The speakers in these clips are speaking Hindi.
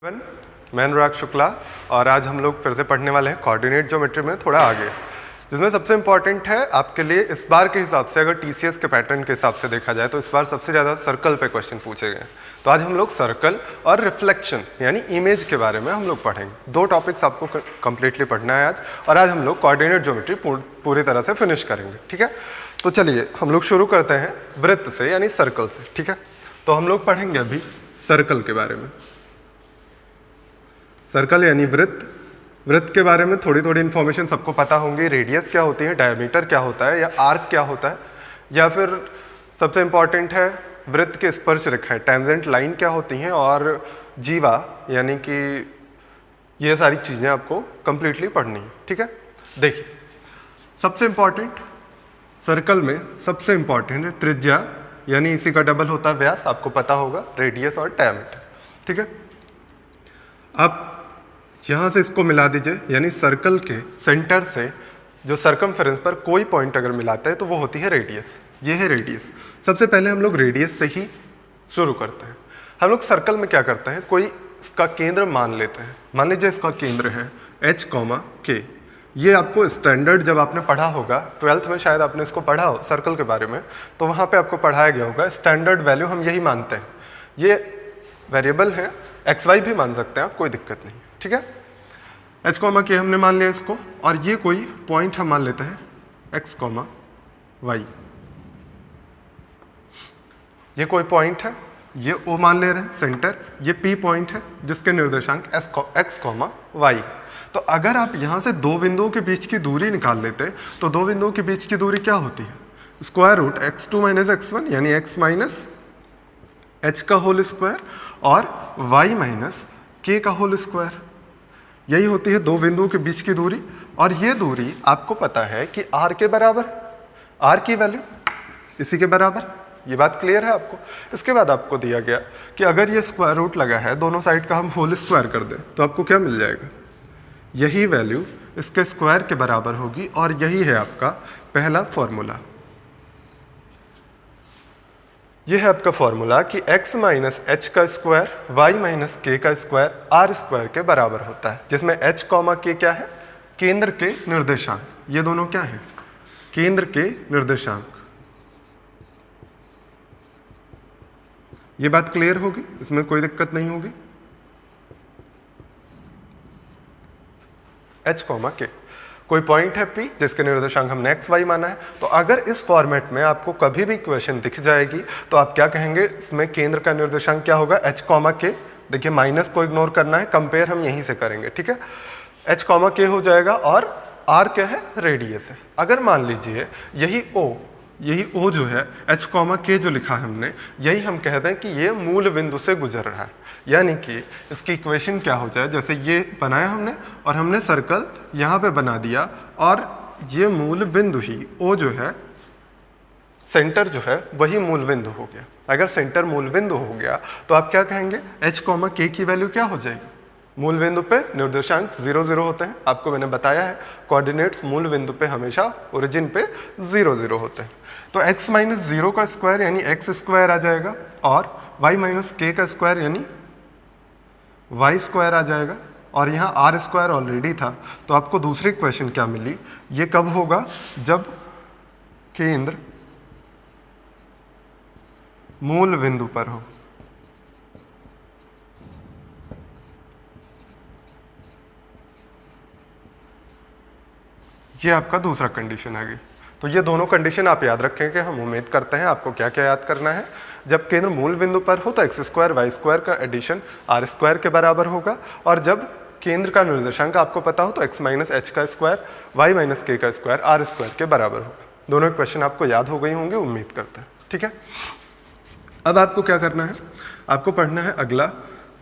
मैं अनुराग शुक्ला और आज हम लोग फिर से पढ़ने वाले हैं कोऑर्डिनेट ज्योमेट्री में थोड़ा आगे, जिसमें सबसे इम्पॉर्टेंट है आपके लिए इस बार के हिसाब से, अगर टीसीएस के पैटर्न के हिसाब से देखा जाए तो इस बार सबसे ज़्यादा सर्कल पे क्वेश्चन पूछे गए हैं। तो आज हम लोग सर्कल और रिफ्लेक्शन यानी इमेज के बारे में हम लोग पढ़ेंगे। दो टॉपिक्स आपको कंप्लीटली पढ़ना है आज, और आज हम लोग कोऑर्डिनेट ज्योमेट्री पूरी तरह से फिनिश करेंगे। ठीक है, तो चलिए हम लोग शुरू करते हैं वृत्त से यानी सर्कल से। ठीक है, तो हम लोग पढ़ेंगे अभी सर्कल के बारे में। सर्कल यानी वृत्त। वृत्त के बारे में थोड़ी थोड़ी इन्फॉर्मेशन सबको पता होंगी। रेडियस क्या होती है, डायमीटर क्या होता है, या आर्क क्या होता है, या फिर सबसे इम्पॉर्टेंट है वृत्त के स्पर्श रेखाएं, टेंजेंट लाइन क्या होती हैं, और जीवा यानी कि ये सारी चीज़ें आपको कंप्लीटली पढ़नी है। ठीक है, देखिए सबसे इम्पॉर्टेंट सर्कल में सबसे इम्पॉर्टेंट है त्रिज्या, यानी इसी का डबल होता है व्यास, आपको पता होगा, रेडियस और डायमीटर। ठीक है, आप यहाँ से इसको मिला दीजिए, यानी सर्कल के सेंटर से जो सर्कमफेरेंस पर कोई पॉइंट अगर मिलाते हैं तो वो होती है रेडियस। ये है रेडियस। सबसे पहले हम लोग रेडियस से ही शुरू करते हैं। हम लोग सर्कल में क्या करते हैं, कोई इसका केंद्र मान लेते हैं। मान लीजिए इसका केंद्र है H, K। ये आपको स्टैंडर्ड जब आपने पढ़ा होगा 12th में, शायद आपने इसको पढ़ा हो सर्कल के बारे में, तो वहाँ पे आपको पढ़ाया गया होगा स्टैंडर्ड वैल्यू हम यही मानते हैं। ये वेरिएबल है, XY भी मान सकते हैं आप, कोई दिक्कत नहीं। ठीक है, H, K हमने मान लिया इसको, और ये कोई पॉइंट हम मान लेते हैं X, Y। ये कोई पॉइंट है, ये O मान ले रहे हैं सेंटर, ये P पॉइंट है जिसके निर्देशांक X, Y। तो अगर आप यहाँ से दो बिंदुओं के बीच की दूरी निकाल लेते तो दो बिंदुओं के बीच की दूरी क्या होती है, square root x2 minus x1 यानी x माइनस h का होल स्क्वायर और y माइनस k का होल स्क्वायर। यही होती है दो बिंदुओं के बीच की दूरी, और ये दूरी आपको पता है कि r के बराबर, r की वैल्यू इसी के बराबर। ये बात क्लियर है आपको। इसके बाद आपको दिया गया कि अगर ये स्क्वायर रूट लगा है, दोनों साइड का हम होल स्क्वायर कर दें तो आपको क्या मिल जाएगा, यही वैल्यू इसके स्क्वायर के बराबर होगी, और यही है आपका पहला फॉर्मूला। यह है आपका फॉर्मूला कि x माइनस एच का स्क्वायर y माइनस के का स्क्वायर आर स्क्वायर के बराबर होता है, जिसमें h, k क्या है, केंद्र के निर्देशांक। ये दोनों क्या है, केंद्र के निर्देशांक। ये बात क्लियर होगी, इसमें कोई दिक्कत नहीं होगी। H, K कोई पॉइंट है P जिसके निर्देशांक हमने x, y माना है। तो अगर इस फॉर्मेट में आपको कभी भी इक्वेशन दिख जाएगी तो आप क्या कहेंगे, इसमें केंद्र का निर्देशांक क्या होगा, H, K। देखिए माइनस को इग्नोर करना है, कंपेयर हम यहीं से करेंगे। ठीक है, H, K हो जाएगा, और R क्या है, रेडियस है। अगर मान लीजिए यही O जो है H, K जो लिखा है हमने, यही हम कह दें कि ये मूल बिंदु से गुजर रहा है, यानी कि इसकी इक्वेशन क्या हो जाए, जैसे ये बनाया हमने और हमने सर्कल यहाँ पे बना दिया, और ये मूल बिंदु ही O जो है, सेंटर जो है वही मूल बिंदु हो गया। अगर सेंटर मूल बिंदु हो गया तो आप क्या कहेंगे, H, K की वैल्यू क्या हो जाएगी, मूल बिंदु पे निर्देशांक 0, 0 होते हैं। आपको मैंने बताया है कोऑर्डिनेट्स मूल बिंदु पे हमेशा ओरिजिन पे 0, 0 होते हैं। तो x माइनस 0 का स्क्वायर यानी x स्क्वायर आ जाएगा, और y माइनस k का स्क्वायर यानी y स्क्वायर आ जाएगा, और यहाँ r स्क्वायर ऑलरेडी था। तो आपको दूसरी इक्वेशन क्या मिली, ये कब होगा, जब केंद्र मूल बिंदु पर हो। ये आपका दूसरा कंडीशन आ गई। तो ये दोनों कंडीशन आप याद रखेंगे। हम उम्मीद करते हैं आपको क्या क्या याद करना है। जब केंद्र मूल बिंदु पर हो तो x स्क्वायर y स्क्वायर का एडिशन r स्क्वायर के बराबर होगा, और जब केंद्र का निर्देशांक आपको पता हो तो x माइनस एच का स्क्वायर y माइनस के का स्क्वायर r स्क्वायर के बराबर होगा। दोनों इक्वेशन आपको याद हो गई होंगी, उम्मीद करते हैं। ठीक है, अब आपको क्या करना है, आपको पढ़ना है अगला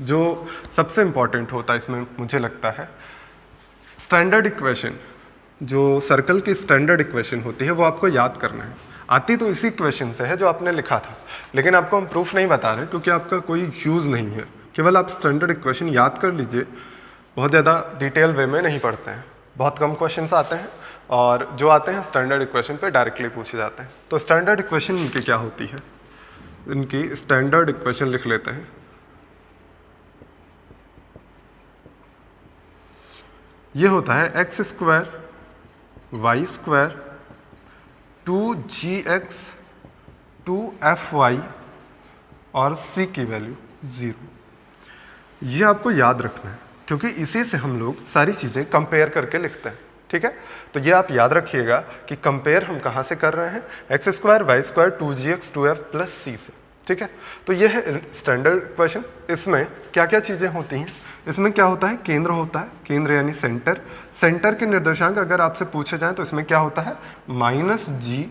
जो सबसे इंपॉर्टेंट होता है इसमें, मुझे लगता है स्टैंडर्ड इक्वेशन। जो सर्कल की स्टैंडर्ड इक्वेशन होती है वो आपको याद करना है। आती तो इसी इक्वेशन से है जो आपने लिखा था, लेकिन आपको हम प्रूफ नहीं बता रहे क्योंकि आपका कोई यूज़ नहीं है। केवल आप स्टैंडर्ड इक्वेशन याद कर लीजिए, बहुत ज़्यादा डिटेल वे में नहीं पढ़ते हैं, बहुत कम क्वेश्चंस आते हैं, और जो आते हैं स्टैंडर्ड इक्वेशन पे डायरेक्टली पूछे जाते हैं। तो स्टैंडर्ड इक्वेशन इनकी क्या होती है, इनकी स्टैंडर्ड इक्वेशन लिख लेते हैं। ये होता है x square y square 2gx 2fy और c की वैल्यू 0। ये आपको याद रखना है क्योंकि इसी से हम लोग सारी चीज़ें कंपेयर करके लिखते हैं, ठीक है। तो ये आप याद रखिएगा कि कंपेयर हम कहाँ से कर रहे हैं, x square y square 2gx 2f plus c से, ठीक है। तो ये है स्टैंडर्ड इक्वेशन। इसमें क्या क्या चीज़ें होती हैं, इसमें क्या होता है, केंद्र होता है, केंद्र यानी सेंटर। सेंटर के निर्देशांक अगर आपसे पूछे जाएं तो इसमें क्या होता है, -g,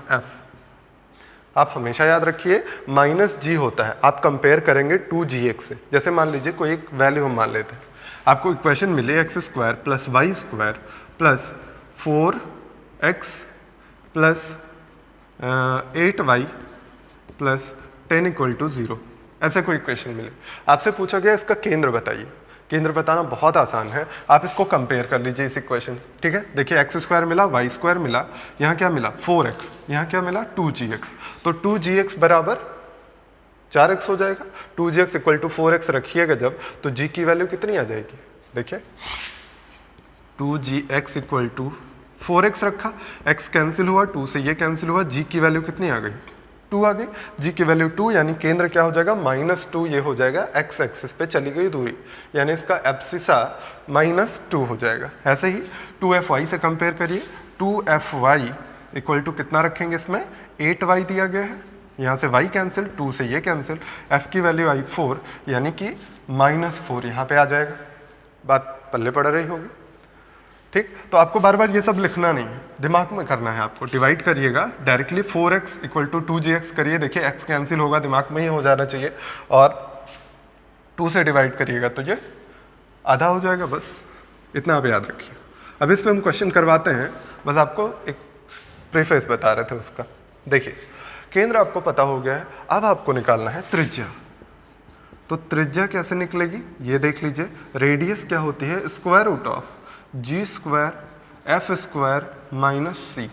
-f। आप हमेशा याद रखिए -g होता है, आप कंपेयर करेंगे 2gx से। जैसे मान लीजिए कोई एक वैल्यू हम मान लेते हैं, आपको इक्वेशन मिली X square plus Y square plus 4x plus 8y plus 10 = 0, ऐसे कोई इक्वेशन मिले। आपसे पूछा गया इसका केंद्र बताइए। केंद्र बताना बहुत आसान है, आप इसको कंपेयर कर लीजिए इस इक्वेशन, ठीक है। देखिए एक्स स्क्वायर मिला, वाई स्क्वायर मिला, यहाँ क्या मिला 4x, यहाँ क्या मिला 2gx। तो 2gx बराबर 4x हो जाएगा। 2gx = 4x रखिएगा जब, तो g की वैल्यू कितनी आ जाएगी, देखिए 2gx = 4x रखा, x कैंसिल हुआ, 2 से ये कैंसिल हुआ, g की वैल्यू कितनी आ गई, 2 आ गई। g की वैल्यू 2 यानी केंद्र क्या हो जाएगा, -2, ये हो जाएगा x एक्सिस पे चली गई दूरी, यानी इसका एब्सिसा -2 हो जाएगा। ऐसे ही 2fy से कंपेयर करिए, 2fy = कितना रखेंगे, इसमें 8y दिया गया है, यहाँ से y कैंसिल, 2 से ये कैंसिल, f की वैल्यू आई 4 यानी कि -4 यहाँ पे आ जाएगा। बात पल्ले पड़ रही होगी, ठीक। तो आपको बार बार ये सब लिखना नहीं है, दिमाग में करना है आपको। डिवाइड करिएगा डायरेक्टली, 4x = 2gx करिए, देखिए x कैंसिल होगा, दिमाग में ही हो जाना चाहिए, और 2 से डिवाइड करिएगा तो ये आधा हो जाएगा, बस इतना आप याद रखिए। अब इस पर हम क्वेश्चन करवाते हैं, बस आपको एक प्रीफेस बता रहे थे उसका। देखिए केंद्र आपको पता हो गया है, अब आपको निकालना है त्रिज्या। तो त्रिज्या कैसे निकलेगी ये देख लीजिए। रेडियस क्या होती है, √of g² f² - c।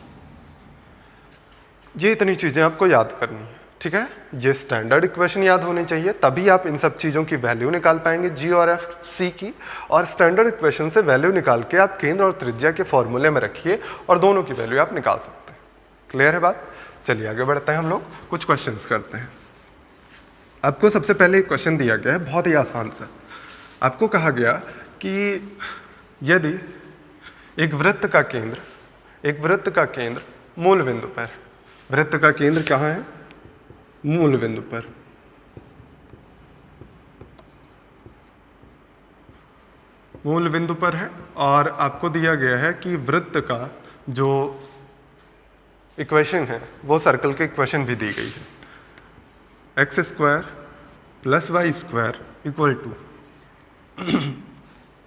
ये इतनी चीज़ें आपको याद करनी है, ठीक है। ये स्टैंडर्ड इक्वेशन याद होनी चाहिए, तभी आप इन सब चीज़ों की वैल्यू निकाल पाएंगे, g और f, c की। और स्टैंडर्ड इक्वेशन से वैल्यू निकाल के आप केंद्र और त्रिज्या के फॉर्मूले में रखिए और दोनों की वैल्यू आप निकाल सकते हैं। क्लियर है बात। चलिए आगे बढ़ते हैं, हम लोग कुछ क्वेश्चंस करते हैं। आपको सबसे पहले एक क्वेश्चन दिया गया है, बहुत ही आसान सा। आपको कहा गया कि यदि एक वृत्त का केंद्र मूल बिंदु पर, वृत्त का केंद्र कहाँ है, मूल बिंदु पर, मूल बिंदु पर है, और आपको दिया गया है कि वृत्त का जो इक्वेशन है वो सर्कल की इक्वेशन भी दी गई है, x² + y²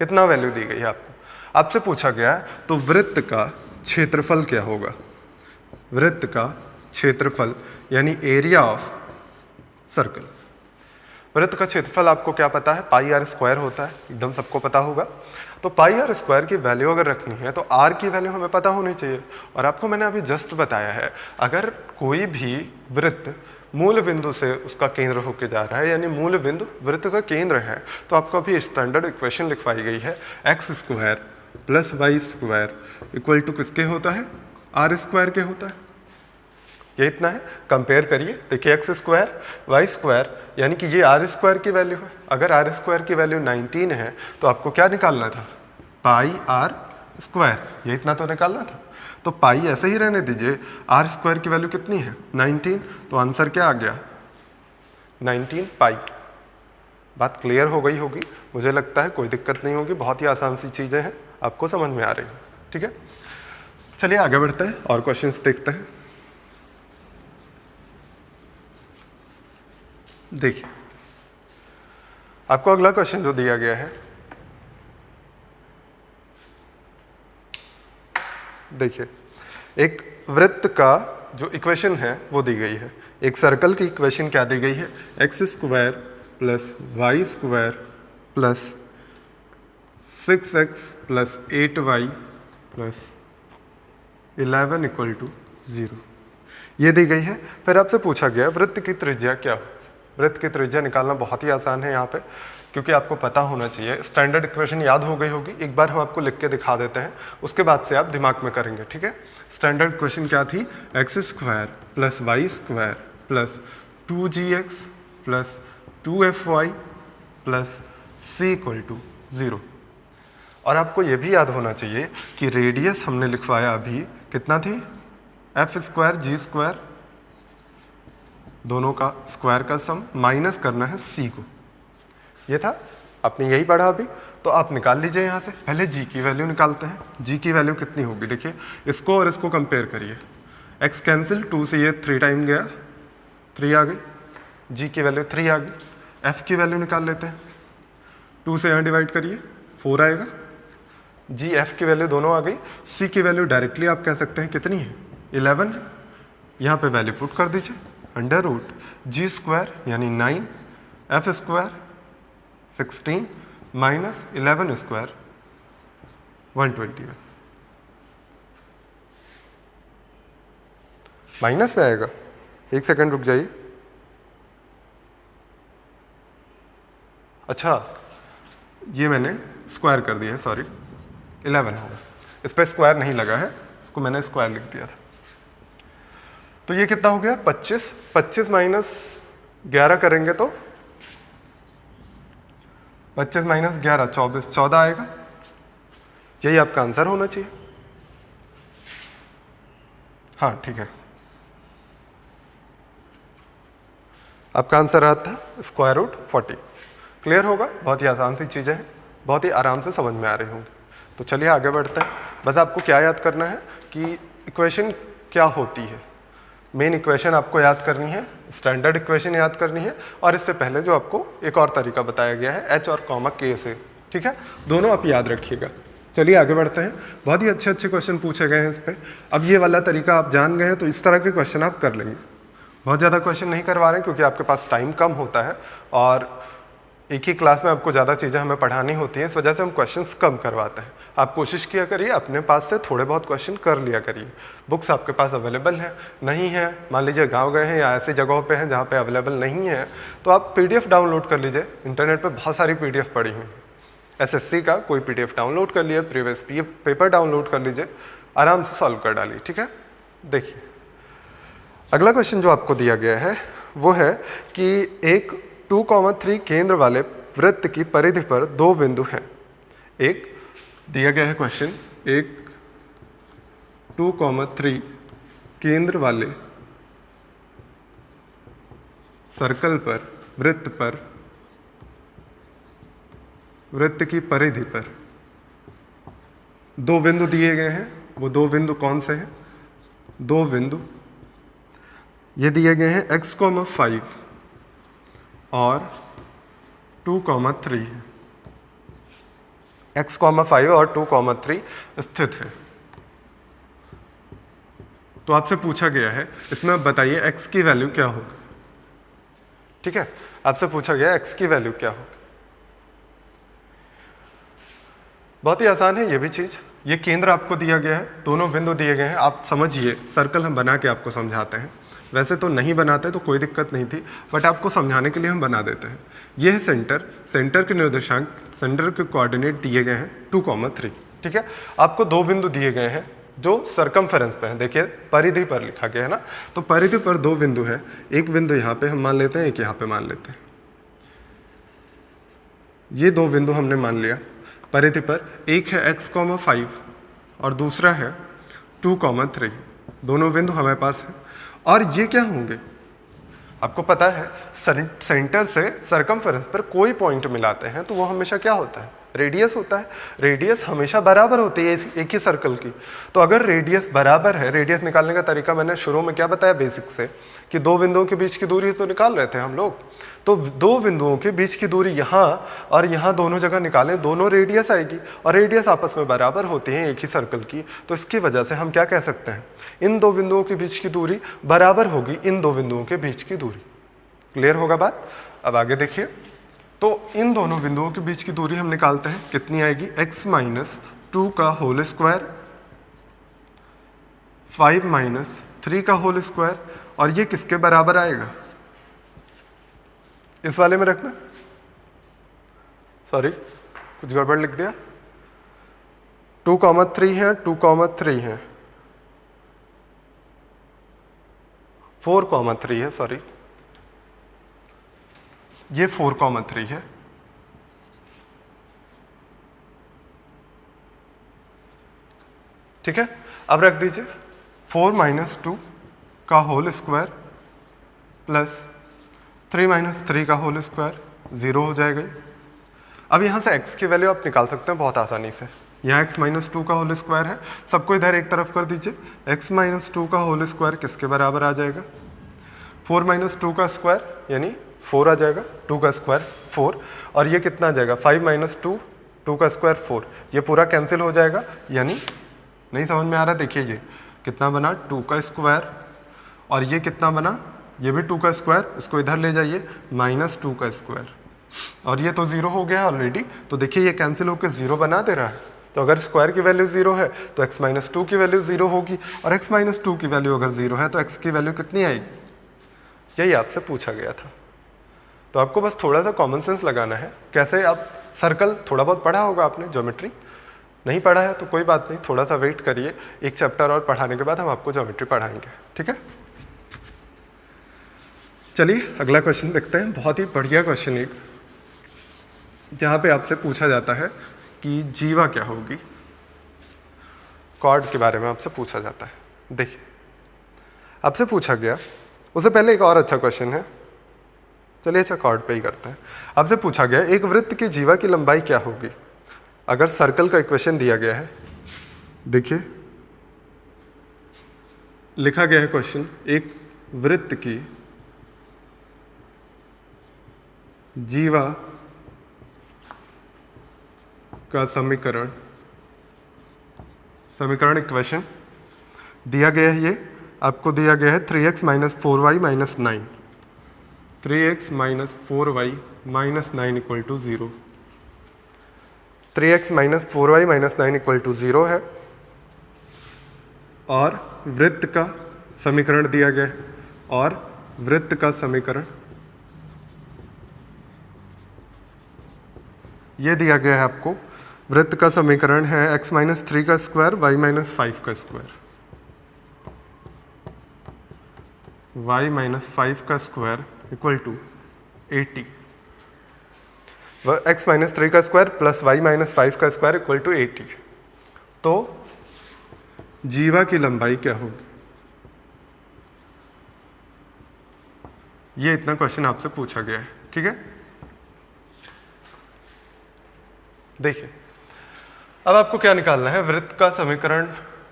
= इतना वैल्यू दी गई है आपको। आपसे पूछा गया है तो वृत्त का क्षेत्रफल क्या होगा, वृत्त का क्षेत्रफल यानी एरिया ऑफ सर्कल। वृत्त का क्षेत्रफल आपको क्या पता है, πr² होता है, एकदम सबको पता होगा। तो πr² की वैल्यू अगर रखनी है तो r की वैल्यू हमें पता होनी चाहिए। और आपको मैंने अभी जस्ट बताया है, अगर कोई भी वृत्त मूल बिंदु से उसका केंद्र होके जा रहा है, यानी मूल बिंदु वृत्त का केंद्र है, तो आपको अभी स्टैंडर्ड इक्वेशन लिखवाई गई है, x² + y² = किसके होता है, r² के होता है। ये इतना है, कंपेयर करिए। देखिए x² y² यानी कि ये r² की वैल्यू है। अगर r² की वैल्यू 19 है तो आपको क्या निकालना था, πr², ये इतना तो निकालना था। तो पाई ऐसे ही रहने दीजिए, r² की वैल्यू कितनी है 19, तो आंसर क्या आ गया 19 पाई। बात क्लियर हो गई होगी, मुझे लगता है कोई दिक्कत नहीं होगी, बहुत ही आसान सी चीज़ें हैं, आपको समझ में आ रही हैं, ठीक है। चलिए आगे बढ़ते हैं और क्वेश्चंस देखते हैं। देखिए आपको अगला क्वेश्चन जो दिया गया है, देखिए एक वृत्त का जो इक्वेशन है वो दी गई है। एक सर्कल की इक्वेशन क्या दी गई है, x² + y² + 6x + 8y + 11 = 0, ये दी गई है। फिर आपसे पूछा गया वृत्त की त्रिज्या क्या हो। वृत्त की त्रिज्या निकालना बहुत ही आसान है। यहाँ पे क्योंकि आपको पता होना चाहिए। स्टैंडर्ड इक्वेशन याद हो गई होगी, एक बार हम आपको लिख के दिखा देते हैं, उसके बाद से आप दिमाग में करेंगे, ठीक है। स्टैंडर्ड इक्वेशन क्या थी? X square plus Y square plus 2gx plus 2fy plus c equal to 0। और आपको ये भी याद होना चाहिए कि रेडियस हमने लिखवाया अभी कितना थी? एफ स्क्वायर जी स्क्वायर, दोनों का स्क्वायर का सम माइनस करना है c को, ये था, आपने यही पढ़ा अभी। तो आप निकाल लीजिए यहाँ से, पहले g की वैल्यू निकालते हैं। g की वैल्यू कितनी होगी? देखिए इसको और इसको कंपेयर करिए, x कैंसिल, 2 से ये 3 टाइम गया, 3 आ गई, g की वैल्यू 3 आ गई। f की वैल्यू निकाल लेते हैं, 2 से यहाँ डिवाइड करिए, 4 आएगा। g f की वैल्यू दोनों आ गई। c की वैल्यू डायरेक्टली आप कह सकते हैं कितनी है? 11 है। यहाँ पे वैल्यू पुट कर दीजिए, अंडर रूट जी स्क्वायर यानी 9 F square 16 minus 11 square 120 minus में आएगा। एक सेकंड रुक जाइए। अच्छा, ये मैंने स्क्वायर कर दिया है, सॉरी 11 होगा, इस पर स्क्वायर नहीं लगा है, इसको मैंने स्क्वायर लिख दिया था। तो ये कितना हो गया? 25। 25 माइनस 11 करेंगे तो 25 माइनस 11 24, 14 आएगा। यही आपका आंसर होना चाहिए। हाँ ठीक है, आपका आंसर रहा था स्क्वायर रूट 40। क्लियर होगा? बहुत ही आसान सी चीज़ें हैं, बहुत ही आराम से समझ में आ रही होंगी। तो चलिए आगे बढ़ते हैं। बस आपको क्या याद करना है कि इक्वेशन क्या होती है। मेन इक्वेशन आपको याद करनी है, स्टैंडर्ड इक्वेशन याद करनी है, और इससे पहले जो आपको एक और तरीका बताया गया है एच और कॉमा के से, ठीक है, दोनों आप याद रखिएगा। चलिए आगे बढ़ते हैं। बहुत ही अच्छे अच्छे क्वेश्चन पूछे गए हैं इस पर। अब ये वाला तरीका आप जान गए हैं तो इस तरह के क्वेश्चन आप कर लेंगे। बहुत ज़्यादा क्वेश्चन नहीं करवा रहे हैं क्योंकि आपके पास टाइम कम होता है और एक ही क्लास में आपको ज़्यादा चीज़ें हमें पढ़ानी होती हैं, इस वजह से हम क्वेश्चंस कम करवाते हैं। आप कोशिश किया करिए अपने पास से थोड़े बहुत क्वेश्चन कर लिया करिए। बुक्स आपके पास अवेलेबल है, नहीं है, मान लीजिए गांव गए हैं या ऐसी जगहों पे हैं जहाँ पे अवेलेबल नहीं है, तो आप PDF डाउनलोड कर लीजिए। इंटरनेट पे बहुत सारी PDF पड़ी हुई हैं। SSC का कोई PDF डाउनलोड कर लिए, प्रीवियस पेपर डाउनलोड कर लीजिए, आराम से सॉल्व कर डालिए, ठीक है। देखिए अगला क्वेश्चन जो आपको दिया गया है वो है कि एक 2,3 केंद्र वाले वृत्त की परिधि पर 2 बिंदु हैं। एक दिया गया है क्वेश्चन, एक 2,3 केंद्र वाले सर्कल पर, वृत्त की परिधि पर 2 बिंदु दिए गए हैं। वो 2 बिंदु कौन से हैं? 2 बिंदु ये दिए गए हैं x, 5 और 2,3 है। x, 5 और 2,3 स्थित है। तो आपसे पूछा गया है इसमें आप बताइए x की वैल्यू क्या होगी। ठीक है, आपसे पूछा गया x की वैल्यू क्या होगी। बहुत ही आसान है ये भी चीज़। ये केंद्र आपको दिया गया है, दोनों बिंदु दिए गए हैं। आप समझिए, सर्कल हम बना के आपको समझाते हैं। वैसे तो नहीं बनाते तो कोई दिक्कत नहीं थी, बट आपको समझाने के लिए हम बना देते हैं। ये है सेंटर, सेंटर के निर्देशांक, सेंटर के कोऑर्डिनेट दिए गए हैं 2,3। ठीक है, आपको 2 बिंदु दिए गए हैं जो सरकमफेरेंस पे हैं। देखिए परिधि पर लिखा गया है ना, तो परिधि पर 2 बिंदु है। एक बिंदु यहाँ पे हम मान लेते हैं, एक यहाँ पे मान लेते हैं। ये 2 बिंदु हमने मान लिया परिधि पर। एक है x, 5 और दूसरा है 2,3। दोनों बिंदु हमारे पास हैं। और ये क्या होंगे? आपको पता है सेंटर से सरकमफेरेंस पर कोई पॉइंट मिलाते हैं तो वो हमेशा क्या होता है? रेडियस होता है। रेडियस हमेशा बराबर होती है एक ही सर्कल की। तो अगर रेडियस बराबर है, रेडियस निकालने का तरीका मैंने शुरू में क्या बताया बेसिक से, कि 2 बिंदुओं के बीच की दूरी तो निकाल रहे थे हम लोग। तो 2 बिंदुओं के बीच की दूरी यहाँ और यहाँ दोनों जगह निकालें, दोनों रेडियस आएगी और रेडियस आपस में बराबर होती है एक ही सर्कल की। तो इसकी वजह से हम क्या कह सकते हैं? इन 2 बिंदुओं के बीच की दूरी बराबर होगी इन 2 बिंदुओं के बीच की दूरी। क्लियर होगा बात? अब आगे देखिए, तो इन दोनों बिंदुओं के बीच की दूरी हम निकालते हैं, कितनी आएगी? x - 2 का होल स्क्वायर, 5 - 3 का होल स्क्वायर। और ये किसके बराबर आएगा? इस वाले में रखना, सॉरी कुछ गड़बड़ लिख दिया, 2,3 है, 2,3 है, 4,3 है, सॉरी ये 4,3 है, ठीक है। अब रख दीजिए 4 - 2 का होल स्क्वायर प्लस 3 - 3 का होल स्क्वायर 0 हो जाएगा। अब यहाँ से x की वैल्यू आप निकाल सकते हैं बहुत आसानी से। यहाँ x - 2 का होल स्क्वायर है, सबको इधर एक तरफ कर दीजिए। x - 2 का होल स्क्वायर किसके बराबर आ जाएगा? 4 - 2 का स्क्वायर यानी 4 आ जाएगा, 2 का स्क्वायर 4, और ये कितना आ जाएगा 5 - 2, 2 का स्क्वायर 4, ये पूरा कैंसिल हो जाएगा। यानी नहीं समझ में आ रहा, देखिए ये कितना बना 2 का स्क्वायर, और ये कितना बना, ये भी 2 का स्क्वायर, इसको इधर ले जाइए -2 का स्क्वायर, और ये तो 0 हो गया ऑलरेडी। तो देखिए ये कैंसिल होकर 0 बना दे रहा है। तो अगर स्क्वायर की वैल्यू 0 है तो x - 2 की वैल्यू 0 होगी, और x - 2 की वैल्यू अगर 0 है तो x की वैल्यू कितनी आएगी? यही आपसे पूछा गया था। तो आपको बस थोड़ा सा कॉमन सेंस लगाना है। कैसे? आप सर्कल थोड़ा बहुत पढ़ा होगा आपने, ज्योमेट्री नहीं पढ़ा है तो कोई बात नहीं, थोड़ा सा वेट करिए, एक चैप्टर और पढ़ाने के बाद हम आपको ज्योमेट्री पढ़ाएंगे, ठीक है। चलिए अगला क्वेश्चन देखते हैं। बहुत ही बढ़िया क्वेश्चन एक, जहाँ पे आपसे पूछा जाता है कि जीवा क्या होगी, कॉर्ड के बारे में आपसे पूछा जाता है। देखिए आपसे पूछा गया, उससे पहले एक और अच्छा क्वेश्चन है, चलिए अच्छा कॉर्ड पे ही करते हैं। आपसे पूछा गया एक वृत्त की जीवा की लंबाई क्या होगी। अगर सर्कल का इक्वेशन दिया गया है, देखिए लिखा गया है क्वेश्चन, एक वृत्त की जीवा का समीकरण इक्वेशन दिया गया है। ये आपको दिया गया है 3x - 4y - 9, 3x - 4y - 9 = 0, 3x - 4y - 9 = 0 है, और वृत्त का समीकरण दिया गया है, और वृत्त का समीकरण ये दिया गया है आपको। वृत्त का समीकरण है x - 3 का स्क्वायर, y - 5 का स्क्वायर, y - 5 का स्क्वायर = 80, x - 3 का स्क्वायर प्लस y - 5 का स्क्वायर = 80। तो जीवा की लंबाई क्या होगी? ये इतना क्वेश्चन आपसे पूछा गया है, ठीक है। देखिए अब आपको क्या निकालना है, वृत्त का समीकरण,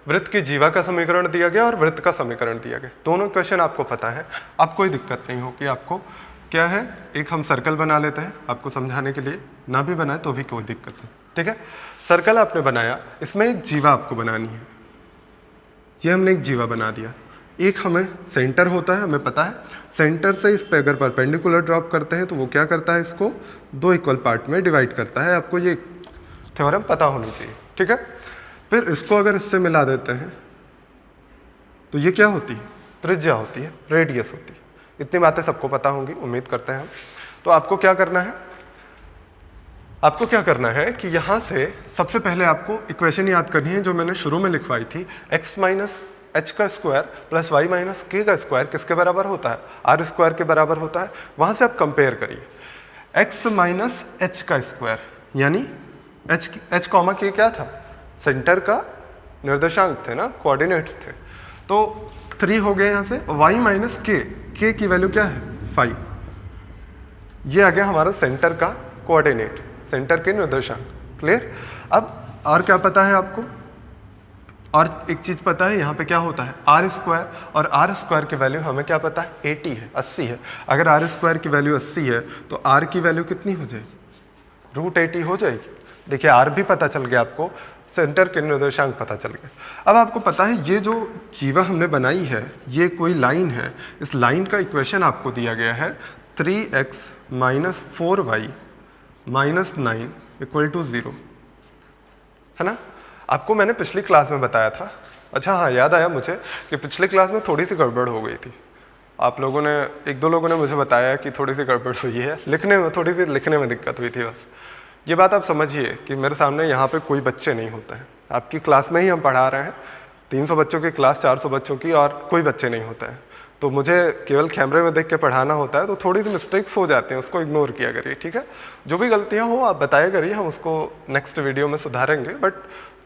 वृत्त की जीवा का समीकरण दिया गया और वृत्त का समीकरण दिया गया। दोनों क्वेश्चन आपको पता है, अब कोई दिक्कत नहीं होगी आपको। क्या है, एक हम सर्कल बना लेते हैं आपको समझाने के लिए, ना भी बनाए तो भी कोई दिक्कत नहीं, ठीक है। सर्कल आपने बनाया, इसमें एक जीवा आपको बनानी है। ये हमने एक जीवा बना दिया। एक हमें सेंटर होता है, हमें पता है, सेंटर से इस पे अगर परपेंडिकुलर ड्रॉप करते हैं तो वो क्या करता है, इसको 2 इक्वल पार्ट में डिवाइड करता है। आपको ये थ्योरम पता होनी चाहिए, ठीक है। फिर इसको अगर इससे मिला देते हैं तो ये क्या होती है, त्रिज्या होती है, रेडियस होती है। इतनी बातें सबको पता होंगी, उम्मीद करते हैं हम। तो आपको क्या करना है, आपको क्या करना है कि यहाँ से सबसे पहले आपको इक्वेशन याद करनी है जो मैंने शुरू में लिखवाई थी। x - h का स्क्वायर प्लस y - k का स्क्वायर किसके बराबर होता है, r स्क्वायर के बराबर होता है। वहाँ से आप कंपेयर करिए, x - h का स्क्वायर यानी h, k क्या था, सेंटर का निर्देशांक थे ना, कोऑर्डिनेट्स थे। तो 3 हो गए यहाँ से, y - k की वैल्यू क्या है 5, ये आ गया हमारा सेंटर का कोऑर्डिनेट, सेंटर के निर्देशांक। क्लियर। अब और क्या पता है आपको, और एक चीज़ पता है, यहाँ पे क्या होता है r स्क्वायर, और r स्क्वायर की वैल्यू हमें क्या पता है 80 है, 80 है। अगर r स्क्वायर की वैल्यू 80 है तो r की वैल्यू कितनी हो जाएगी, √80 हो जाएगी। देखिए r भी पता चल गया आपको, सेंटर के निर्देशांक पता चल गया। अब आपको पता है ये जो जीवा हमने बनाई है ये कोई लाइन है, इस लाइन का इक्वेशन आपको दिया गया है 3x - 4y - 9 = 0, है ना। आपको मैंने पिछली क्लास में बताया था। अच्छा हाँ, याद आया मुझे कि पिछली क्लास में थोड़ी सी गड़बड़ हो गई थी। आप लोगों ने, 1-2 लोगों ने मुझे बताया कि थोड़ी सी गड़बड़ हुई है, लिखने में, थोड़ी सी लिखने में दिक्कत हुई थी बस। ये बात आप समझिए कि मेरे सामने यहाँ पे कोई बच्चे नहीं होते हैं, आपकी क्लास में ही हम पढ़ा रहे हैं, 300 बच्चों की क्लास, 400 बच्चों की, और कोई बच्चे नहीं होते हैं। तो मुझे केवल कैमरे में देख के पढ़ाना होता है, तो थोड़ी सी मिस्टेक्स हो जाती हैं, उसको इग्नोर किया करिए, ठीक है। जो भी गलतियाँ हो आप बताया करिए, हम उसको नेक्स्ट वीडियो में सुधारेंगे। बट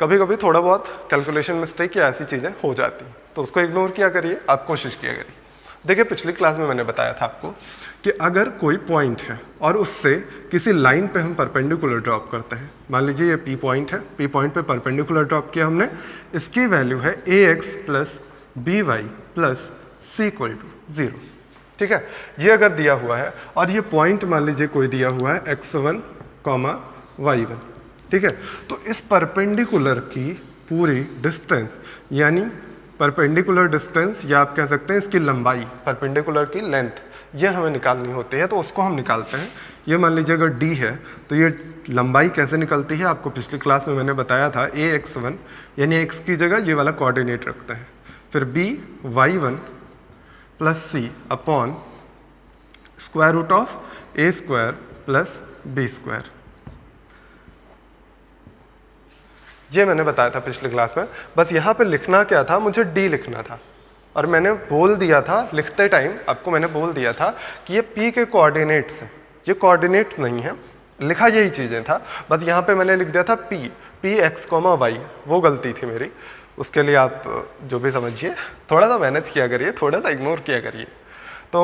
कभी कभी थोड़ा बहुत कैलकुलेशन मिस्टेक या ऐसी चीज़ें हो जाती हैं, तो उसको इग्नोर किया करिए, आप कोशिश किया करिए। देखिए पिछली क्लास में मैंने बताया था आपको कि अगर कोई पॉइंट है और उससे किसी लाइन पे हम परपेंडिकुलर ड्रॉप करते हैं, मान लीजिए ये पी पॉइंट है, पी पॉइंट पे परपेंडिकुलर ड्रॉप किया हमने, इसकी वैल्यू है ax plus B Y plus C equal to 0, ठीक है। ये अगर दिया हुआ है और ये पॉइंट मान लीजिए कोई दिया हुआ है x1, y1, ठीक है। तो इस परपेंडिकुलर की पूरी डिस्टेंस, यानी परपेंडिकुलर डिस्टेंस, या आप कह सकते हैं इसकी लंबाई, परपेंडिकुलर की लेंथ, ये हमें निकालनी होती है, तो उसको हम निकालते हैं। ये मान लीजिए अगर d है तो ये लंबाई कैसे निकलती है, आपको पिछली क्लास में मैंने बताया था, ax1 यानी x की जगह ये वाला कोऑर्डिनेट रखते हैं, फिर b y1 plus C upon square root of a square plus b square. ये मैंने बताया था पिछली क्लास में। बस यहाँ पे लिखना क्या था, मुझे d लिखना था, और मैंने बोल दिया था लिखते टाइम, आपको मैंने बोल दिया था कि ये p के कोऑर्डिनेट्स हैं, ये कोऑर्डिनेट्स नहीं है, लिखा यही चीज़ें था, बस यहाँ पे मैंने लिख दिया था p x, y, वो गलती थी मेरी। उसके लिए आप जो भी समझिए, थोड़ा सा मैनेज किया करिए, थोड़ा सा इग्नोर किया करिए। तो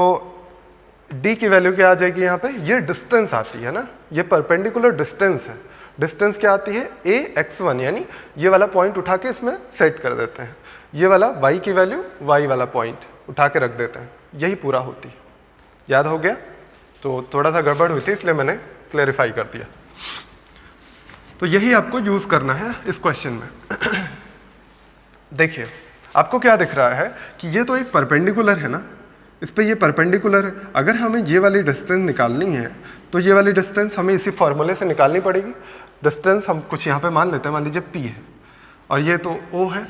d की वैल्यू क्या आ जाएगी यहाँ पे, ये डिस्टेंस आती है ना, ये परपेंडिकुलर डिस्टेंस है। डिस्टेंस क्या आती है, ax1, यानी ये वाला पॉइंट उठा के इसमें सेट कर देते हैं, ये वाला y की वैल्यू y वाला पॉइंट उठा के रख देते हैं, यही पूरा होती है। याद हो गया? तो थोड़ा सा गड़बड़ हुई थी इसलिए मैंने क्लेरिफाई कर दिया। तो यही आपको यूज़ करना है इस क्वेश्चन में। देखिए आपको क्या दिख रहा है कि ये तो एक परपेंडिकुलर है ना, इस पे ये परपेंडिकुलर है। अगर हमें ये वाली डिस्टेंस निकालनी है तो ये वाली डिस्टेंस हमें इसी फॉर्मूले से निकालनी पड़ेगी। डिस्टेंस हम कुछ यहाँ पे मान लेते हैं, मान लीजिए p है और ये तो o है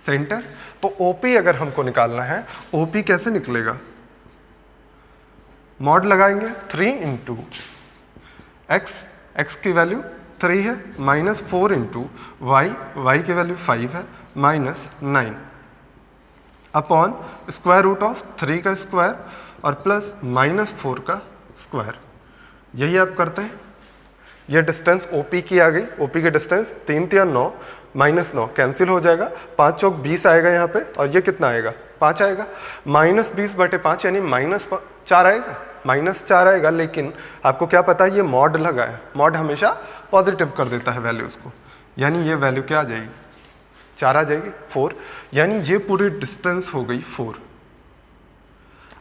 सेंटर, तो OP अगर हमको निकालना है, OP कैसे निकलेगा, मॉड लगाएंगे 3 इंटू x की वैल्यू 3 है, माइनस 4 इंटू y की वैल्यू 5 है, minus 9 upon square root of 3 का स्क्वायर और प्लस माइनस 4 का स्क्वायर। यही आप करते हैं। ये डिस्टेंस OP की आ गई, OP की डिस्टेंस 3 3 9, माइनस 9 कैंसिल हो जाएगा, 5 चौक 20 आएगा यहाँ पे, और ये कितना आएगा, 5 आएगा, माइनस 20/5 यानी -4 आएगा, -4 आएगा। लेकिन आपको क्या पता है, ये मॉड लगा है, मॉड हमेशा पॉजिटिव कर देता है वैल्यूज़ को, यानी ये वैल्यू क्या आ जाएगी, 4 आ जाएगी, 4, यानी ये पूरी डिस्टेंस हो गई 4।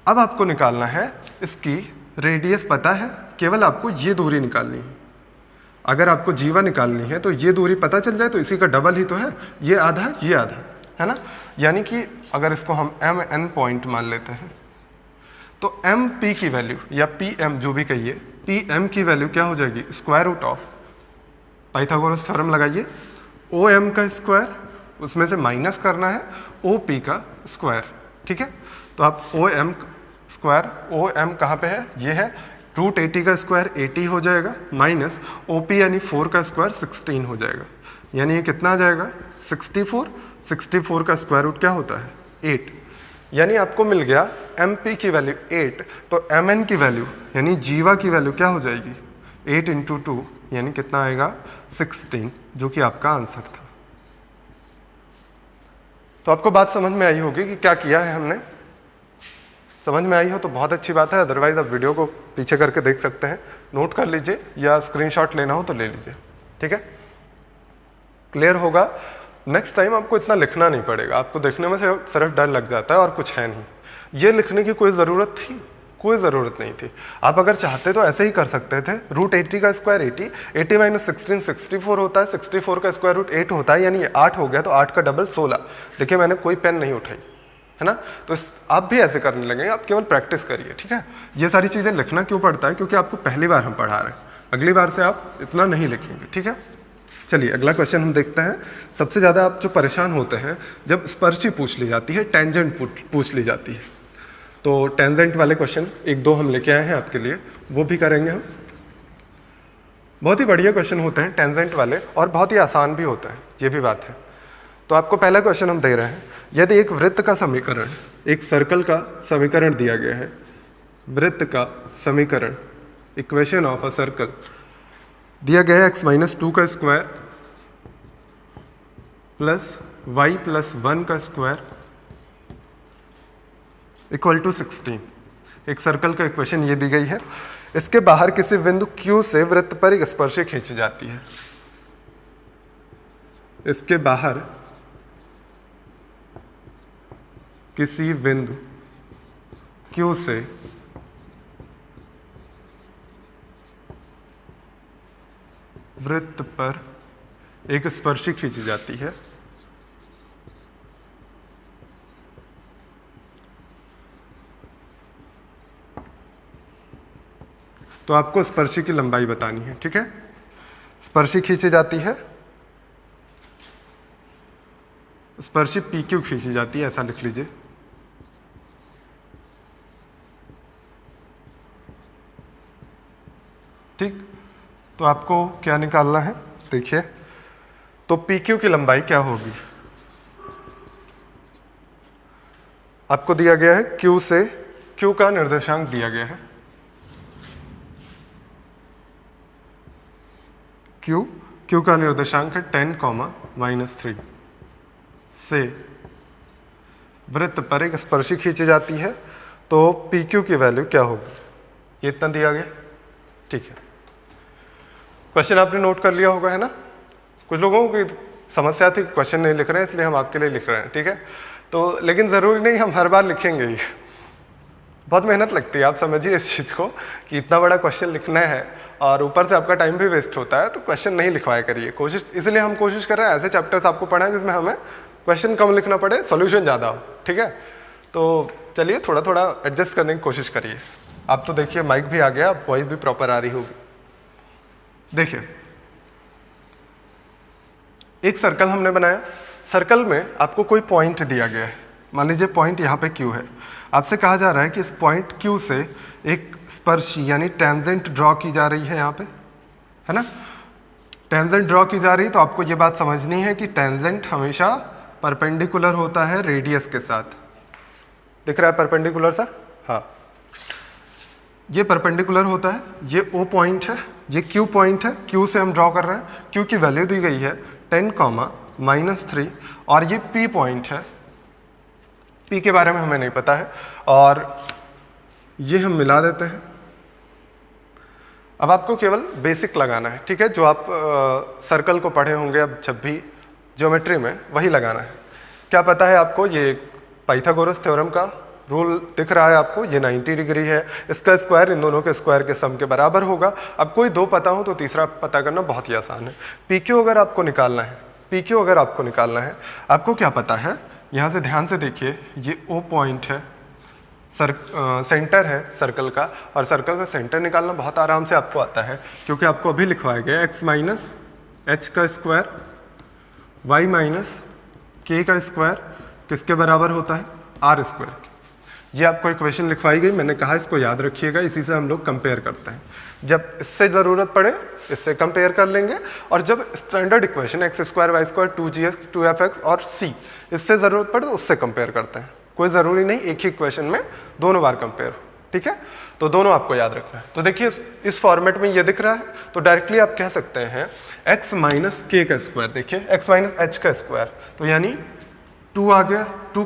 अब आपको निकालना है इसकी रेडियस, पता है, केवल आपको ये दूरी निकालनी है। अगर आपको जीवा निकालनी है तो ये दूरी पता चल जाए तो इसी का डबल ही तो है, ये आधा है ना। यानी कि अगर इसको हम mn पॉइंट मान लेते हैं तो mp की वैल्यू या pm जो भी कहिए, pm की वैल्यू क्या हो जाएगी, square root of, Pythagoras theorem लगाइए, om का स्क्वायर, उसमें से माइनस करना है op का स्क्वायर, ठीक है। तो आप om स्क्वायर, om कहाँ पे है, ये है, रूट 80 का स्क्वायर 80 हो जाएगा, माइनस OP यानी 4 का स्क्वायर 16 हो जाएगा, यानी ये कितना आ जाएगा 64 का स्क्वायर रूट क्या होता है 8, यानी आपको मिल गया MP की वैल्यू 8। तो MN की वैल्यू यानी जीवा की वैल्यू क्या हो जाएगी 8 इंटू 2 यानी कितना आएगा 16, जो कि आपका आंसर था। तो आपको बात समझ में आई होगी कि क्या किया है हमने। समझ में आई हो तो बहुत अच्छी बात है, अदरवाइज आप वीडियो को पीछे करके देख सकते हैं, नोट कर लीजिए या स्क्रीनशॉट लेना हो तो ले लीजिए, ठीक है। क्लियर होगा। नेक्स्ट टाइम आपको इतना लिखना नहीं पड़ेगा, आपको देखने में सिर्फ डर लग जाता है और कुछ है नहीं। ये लिखने की कोई ज़रूरत थी, कोई ज़रूरत नहीं थी। आप अगर चाहते तो ऐसे ही कर सकते थे, रूट 80 का स्क्वायर 80, 80 माइनस 16 64 होता है, 64 का स्क्वायर रूट 8 होता है, यानी 8 हो गया, तो 8 का डबल 16। देखिए मैंने कोई पेन नहीं उठाई, है ना। तो आप भी ऐसे करने लगेंगे, आप केवल प्रैक्टिस करिए, ठीक है। ये सारी चीज़ें लिखना क्यों पड़ता है, क्योंकि आपको पहली बार हम पढ़ा रहे हैं, अगली बार से आप इतना नहीं लिखेंगे, ठीक है। चलिए अगला क्वेश्चन हम देखते हैं। सबसे ज़्यादा आप जो परेशान होते हैं जब स्पर्शी पूछ ली जाती है, टेंजेंट पूछ ली जाती है, तो टेंजेंट वाले क्वेश्चन 1 2 हम लेके आए हैं आपके लिए, वो भी करेंगे हम। बहुत ही बढ़िया क्वेश्चन होते हैं टेंजेंट वाले, और बहुत ही आसान भी होता है, ये भी बात है। तो आपको पहला क्वेश्चन हम दे रहे हैं, यदि एक वृत्त का समीकरण, एक सर्कल का समीकरण दिया गया है, वृत्त का समीकरण, इक्वेशन ऑफ अ सर्कल दिया गया है x-2 का स्क्वायर प्लस y प्लस 1 का स्क्वायर इक्वल टू 16। एक सर्कल का इक्वेशन ये दी गई है। इसके बाहर किसी बिंदु Q से वृत्त पर एक स्पर्शी खींची जाती है। इसके बाहर किसी बिंदु Q से वृत्त पर एक स्पर्शी खींची जाती है। तो आपको स्पर्शी की लंबाई बतानी है, ठीक है। स्पर्शी खींची जाती है, स्पर्शी PQ खींची जाती है, ऐसा लिख लीजिए। ठीक, तो आपको क्या निकालना है, देखिए। तो PQ की लंबाई क्या होगी, आपको दिया गया है Q से, Q का निर्देशांक दिया गया है, Q का निर्देशांक है 10, -3 से वृत्त पर एक स्पर्शी खींची जाती है। तो PQ की वैल्यू क्या होगी, ये इतना दिया गया, ठीक है। क्वेश्चन आपने नोट कर लिया होगा, है ना। कुछ लोगों की समस्या थी, क्वेश्चन नहीं लिख रहे हैं, इसलिए हम आपके लिए लिख रहे हैं, ठीक है। तो लेकिन ज़रूरी नहीं हम हर बार लिखेंगे ही, बहुत मेहनत लगती है, आप समझिए इस चीज़ को कि इतना बड़ा क्वेश्चन लिखना है और ऊपर से आपका टाइम भी वेस्ट होता है, तो क्वेश्चन नहीं लिखवाया करिए, कोशिश, इसलिए हम कोशिश कर रहे हैं ऐसे चैप्टर्स आपको पढ़ाएं जिसमें हमें क्वेश्चन कम लिखना पड़े, सॉल्यूशन ज़्यादा हो, ठीक है। तो चलिए थोड़ा थोड़ा एडजस्ट करने की कोशिश करिए। आप तो देखिए माइक भी आ गया, वॉइस भी प्रॉपर आ रही होगी। देखिए, एक सर्कल हमने बनाया, सर्कल में आपको कोई पॉइंट दिया गया है, मान लीजिए पॉइंट यहाँ पे Q है। आपसे कहा जा रहा है कि इस पॉइंट Q से एक स्पर्शी यानी टेंजेंट ड्रॉ की जा रही है यहाँ पे, है ना। टेंजेंट ड्रॉ की जा रही है, तो आपको ये बात समझनी है कि टेंजेंट हमेशा परपेंडिकुलर होता है रेडियस के साथ। दिख रहा है परपेंडिकुलर सा, हाँ, ये परपेंडिकुलर होता है। ये O पॉइंट है, ये Q पॉइंट है, Q से हम ड्रॉ कर रहे हैं। Q की वैल्यू दी गई है 10, -3, और ये P पॉइंट है। P के बारे में हमें नहीं पता है, और ये हम मिला देते हैं। अब आपको केवल बेसिक लगाना है, ठीक है, जो आप सर्कल को पढ़े होंगे अब जब भी ज्योमेट्री में, वही लगाना है। क्या पता है आपको, ये पाइथागोरस थ्योरम का रूल दिख रहा है आपको, ये 90 डिग्री है, इसका स्क्वायर इन दोनों के स्क्वायर के सम के बराबर होगा। अब कोई दो पता हो तो तीसरा पता करना बहुत ही आसान है। PQ अगर आपको निकालना है, PQ अगर आपको निकालना है, आपको क्या पता है, यहाँ से ध्यान से देखिए, ये O पॉइंट है, सेंटर है सर्कल का, और सर्कल का सेंटर निकालना बहुत आराम से आपको आता है, क्योंकि आपको अभी लिखवाया गया x माइनस h का स्क्वायर y माइनस k का स्क्वायर किसके बराबर होता है, r स्क्वायर। ये आपको इक्वेशन लिखवाई गई, मैंने कहा इसको याद रखिएगा, इसी से हम लोग कंपेयर करते हैं। जब इससे ज़रूरत पड़े इससे कंपेयर कर लेंगे, और जब standard equation x square y square 2gx 2fx और c इससे ज़रूरत पड़े तो उससे कंपेयर करते हैं। कोई ज़रूरी नहीं एक ही इक्वेशन में दोनों बार कंपेयर हो, ठीक है। तो दोनों आपको याद रखना है। तो देखिए इस फॉर्मेट में ये दिख रहा है, तो डायरेक्टली आप कह सकते हैं x माइनस k का स्क्वायर, देखिए x माइनस h का स्क्वायर, तो यानी 2 आ गया, 2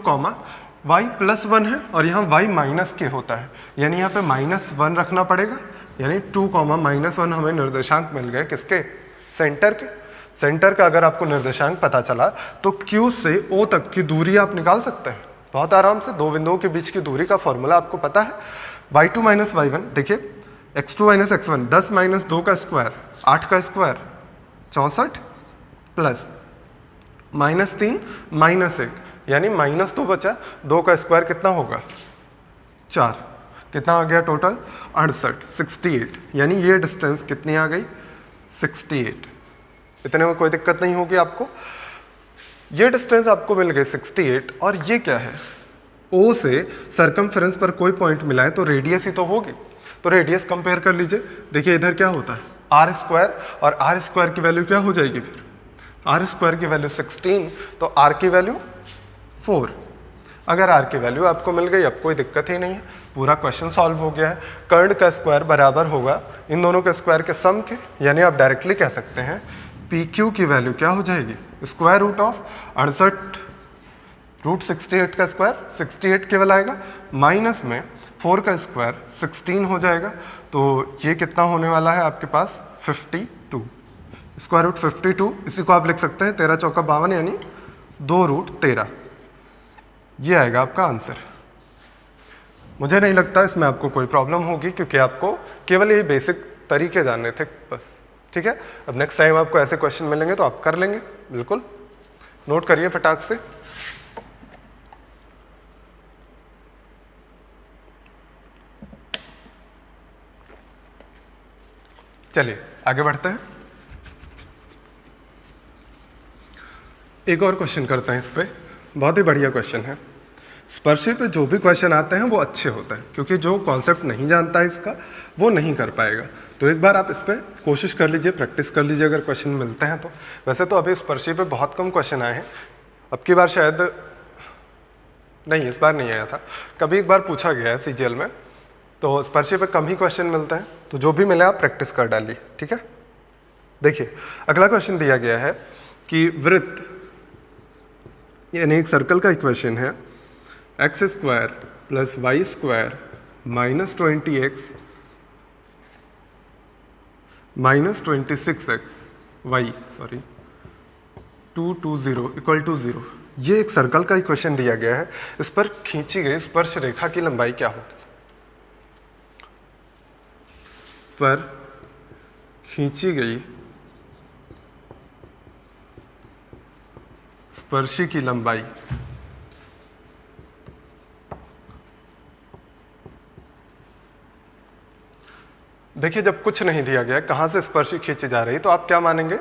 y प्लस 1 है, और यहाँ y माइनस k होता है, यानी यहाँ पे -1 रखना पड़ेगा, यानी 2, -1 हमें निर्देशांक मिल गए किसके, सेंटर के। सेंटर का अगर आपको निर्देशांक पता चला तो Q से O तक की दूरी आप निकाल सकते हैं बहुत आराम से। दो बिंदुओं के बीच की दूरी का फॉर्मूला आपको पता है, y2 माइनस y1, देखिए x2 माइनस x1, 10 माइनस 2 का स्क्वायर 8 का स्क्वायर 64 प्लस -3 -1, यानी -2 बचा, 2 का स्क्वायर कितना होगा 4, कितना आ गया टोटल 68, यानी ये डिस्टेंस कितनी आ गई 68। इतने में कोई दिक्कत नहीं होगी आपको। ये डिस्टेंस आपको मिल गई 68, और ये क्या है, O से सरकमफेरेंस पर कोई पॉइंट मिला है तो रेडियस ही तो होगी, तो रेडियस कंपेयर कर लीजिए। देखिए इधर क्या होता है आर स्क्वायर, और आर स्क्वायर की वैल्यू क्या हो जाएगी फिर, आर स्क्वायर की वैल्यू 16, तो आर की वैल्यू 4। अगर आर की वैल्यू आपको मिल गई, अब कोई दिक्कत ही नहीं है, पूरा क्वेश्चन सॉल्व हो गया है। कर्ण का स्क्वायर बराबर होगा इन दोनों के स्क्वायर के सम के, यानी आप डायरेक्टली कह सकते हैं पी क्यू की वैल्यू क्या हो जाएगी, स्क्वायर रूट ऑफ 68 रूट 68 का स्क्वायर 68 केवल आएगा, माइनस में 4 का स्क्वायर 16 हो जाएगा, तो ये कितना होने वाला है आपके पास 52, स्क्वायर रूट 52, इसी को आप लिख सकते हैं 13 चौका 52 यानी 2 रूट 13, ये आएगा आपका आंसर। मुझे नहीं लगता इसमें आपको कोई प्रॉब्लम होगी, क्योंकि आपको केवल ये बेसिक तरीके जानने थे बस, ठीक है। अब नेक्स्ट टाइम आपको ऐसे क्वेश्चन मिलेंगे तो आप कर लेंगे, बिल्कुल नोट करिए फटाक से। चलिए आगे बढ़ते हैं, एक और क्वेश्चन करते हैं इस पे, बहुत ही बढ़िया क्वेश्चन है। स्पर्शी पे जो भी क्वेश्चन आते हैं वो अच्छे होते हैं, क्योंकि जो कॉन्सेप्ट नहीं जानता है इसका वो नहीं कर पाएगा। तो एक बार आप इस पर कोशिश कर लीजिए, प्रैक्टिस कर लीजिए, अगर क्वेश्चन मिलते हैं तो। वैसे तो अभी स्पर्शी पे बहुत कम क्वेश्चन आए हैं, अब की बार शायद नहीं, इस बार नहीं आया था, कभी एक बार पूछा गया है सीजीएल में, तो स्पर्शी पे कम ही क्वेश्चन मिलते हैं, तो जो भी मिले आप प्रैक्टिस कर डालिए, ठीक है। देखिए अगला क्वेश्चन दिया गया है कि वृत्त यानी एक सर्कल का इक्वेशन है x square plus Y square minus 20x minus 26x y 220 equal to 0। ये एक सर्कल का इक्वेशन दिया गया है, इस पर खींची गई स्पर्श रेखा की लंबाई क्या होगी, पर खींची गई स्पर्शी की लंबाई देखिए जब कुछ नहीं दिया गया, कहाँ से स्पर्शी खींची जा रही, तो आप क्या मानेंगे